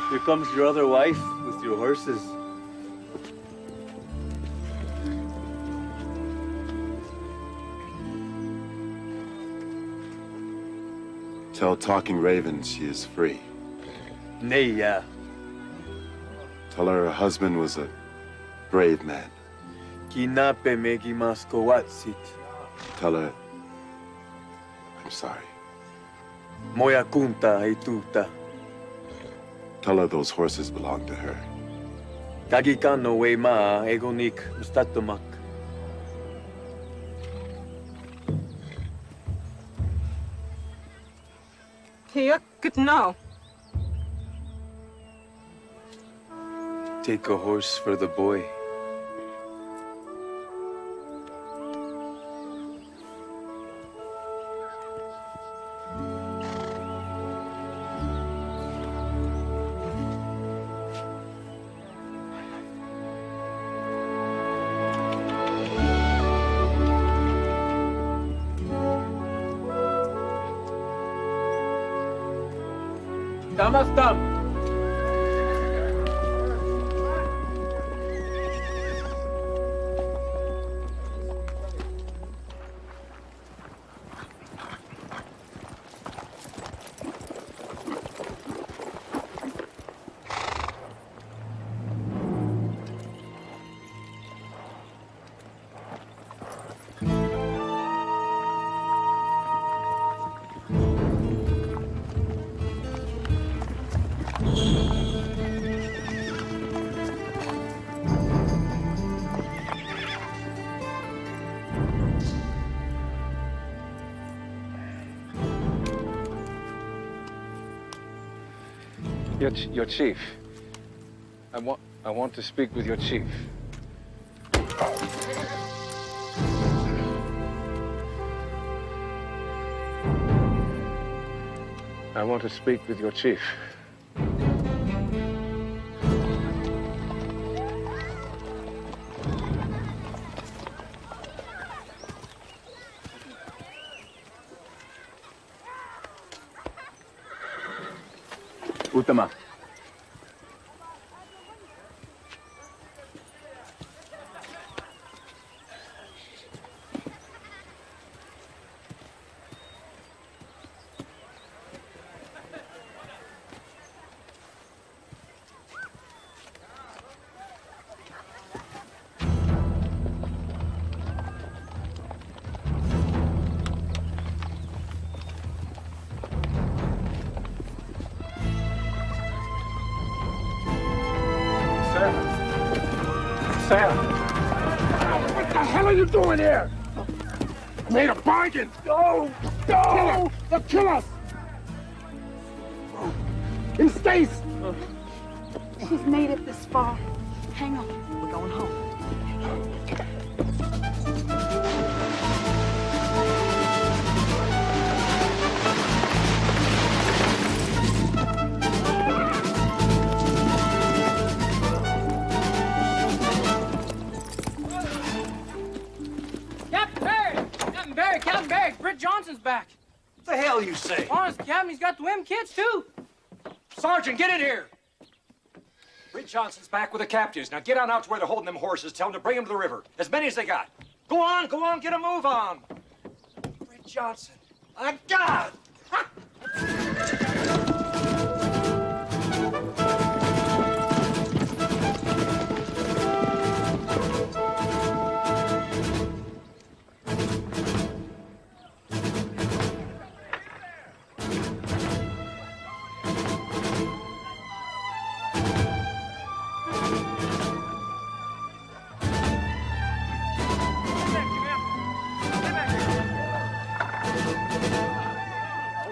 Here comes your other wife with your horses. Tell Talking Raven she is free. Neya. Tell her husband was a brave man. Kinape megimasko watsit. Tell her I'm sorry. Moya kunta tuta. Tell her those horses belong to her. Kagikano we ma egonik mustatomak. Here, good now. Take a horse for the boy. Damastam. Your chief. I want to speak with your chief. I want to speak with your chief. Utama. Sam! What the hell are you doing here? I made a bargain! Go! Go! They'll kill us! In Stace! She's made it this far. Hang on, we're going home. Captain Barry, Brit Johnson's back. What the hell you say? Honest, Captain, he's got the women kids, too. Sergeant, get in here. Brit Johnson's back with the captives. Now get on out to where they're holding them horses. Tell them to bring them to the river. As many as they got. Go on, get a move on. Brit Johnson. My God!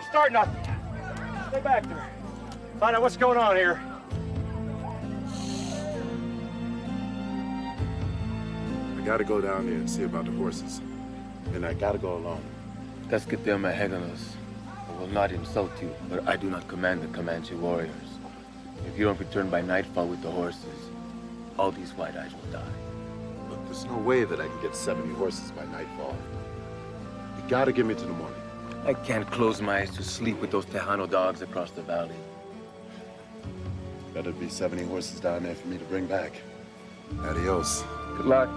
Start nothing. Stay back there. Find out what's going on here. I gotta go down there and see about the horses. And I gotta go alone. Taskitema Heganos. I will not insult you, but I do not command the Comanche warriors. If you don't return by nightfall with the horses, all these white eyes will die. Look, there's no way that I can get 70 horses by nightfall. You gotta give me to the morning. I can't close my eyes to sleep with those Tejano dogs across the valley. Better be 70 horses down there for me to bring back. Adios. Good luck.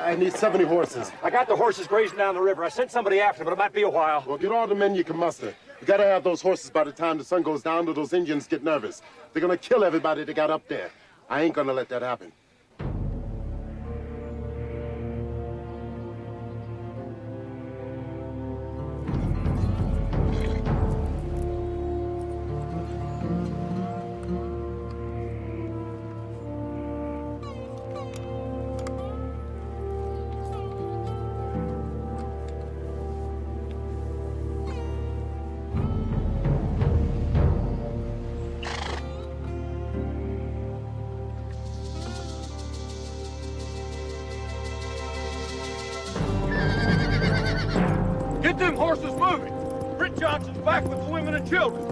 I need 70 horses. I got the horses grazing down the river. I sent somebody after them, but it might be a while. Well, get all the men you can muster. You gotta have those horses by the time the sun goes down, or those Indians get nervous. They're gonna kill everybody that got up there. I ain't gonna let that happen. Get them horses moving! Brit Johnson's back with the women and children.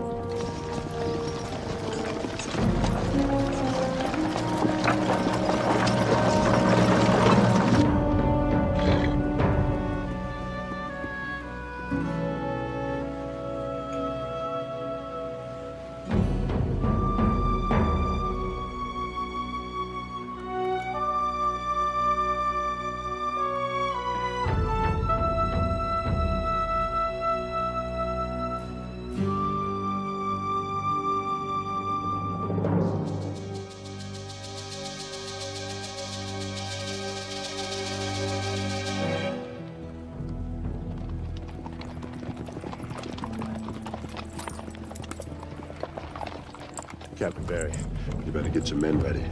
Captain Barry, you better get your men ready.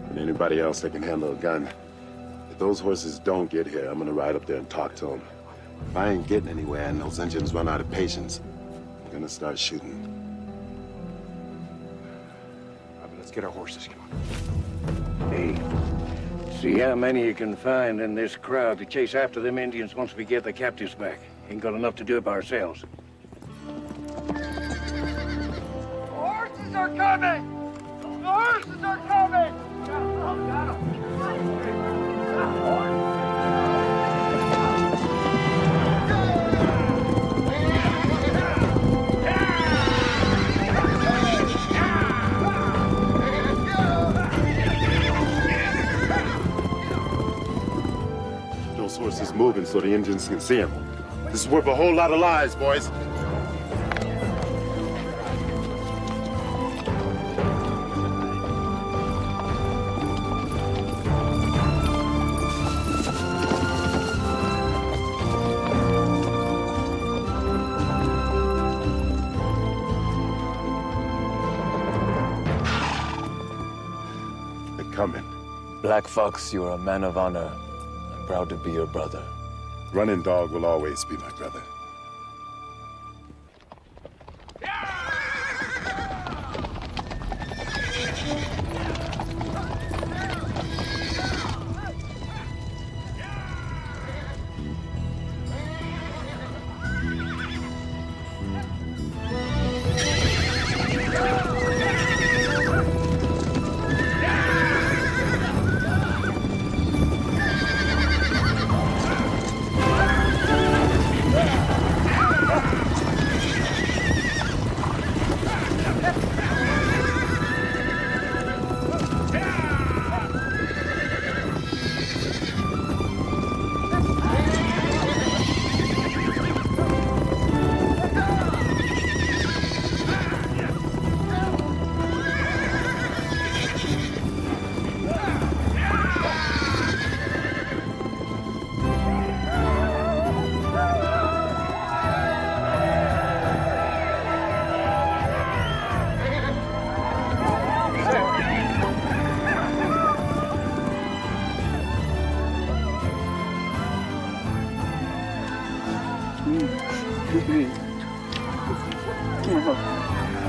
And anybody else that can handle a gun. If those horses don't get here, I'm gonna ride up there and talk to them. If I ain't getting anywhere and those engines run out of patience, I'm gonna start shooting. All right, let's get our horses. Come on. Hey, see how many you can find in this crowd to chase after them Indians once we get the captives back. Ain't got enough to do it by ourselves. Horses are coming! The horses are coming! Got 'em. Those horses moving so the engines can see them. This is worth a whole lot of lives, boys. Black Fox, you're a man of honor. I'm proud to be your brother. Running Dog will always be my brother.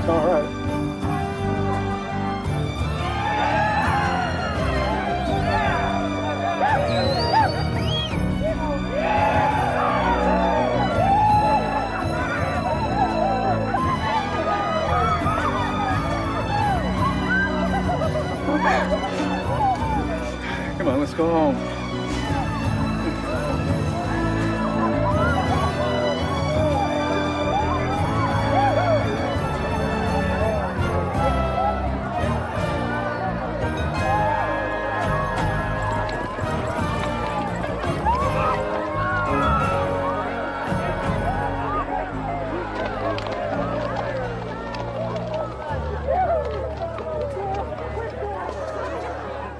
All right. Come on, let's go home.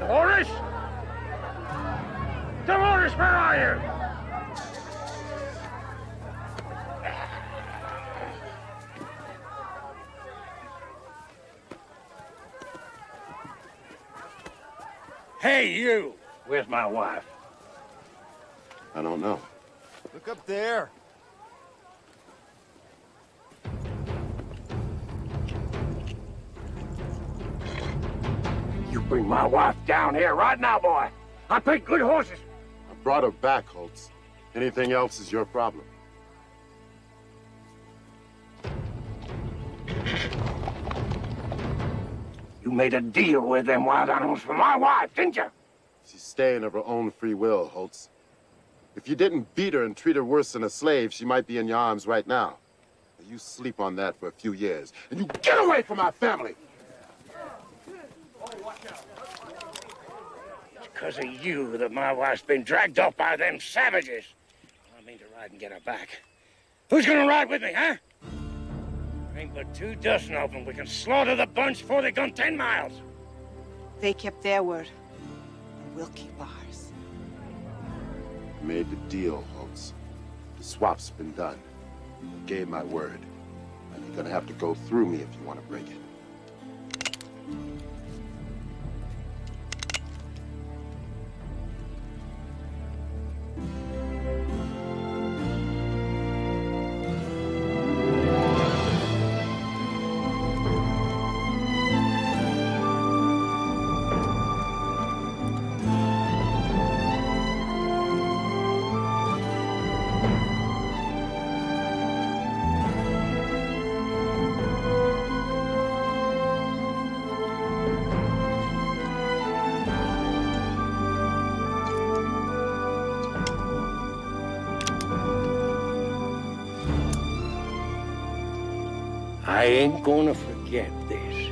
Dolores! Dolores, where are you? Hey, you! Where's my wife? I don't know. Look up there. You bring my wife down here right now, boy. I pick good horses. I brought her back, Holtz. Anything else is your problem. You made a deal with them wild animals for my wife, didn't you? She's staying of her own free will, Holtz. If you didn't beat her and treat her worse than a slave, she might be in your arms right now. You sleep on that for a few years, and you get away from my family! It's because of you that my wife's been dragged off by them savages. I mean to ride and get her back. Who's gonna ride with me, huh? There ain't but 2 dozen of them. We can slaughter the bunch before they gone 10 miles. They kept their word, and we'll keep ours. I made the deal, Holtz. The swap's been done. I gave my word. And you're gonna have to go through me if you want to break it. I ain't gonna forget this.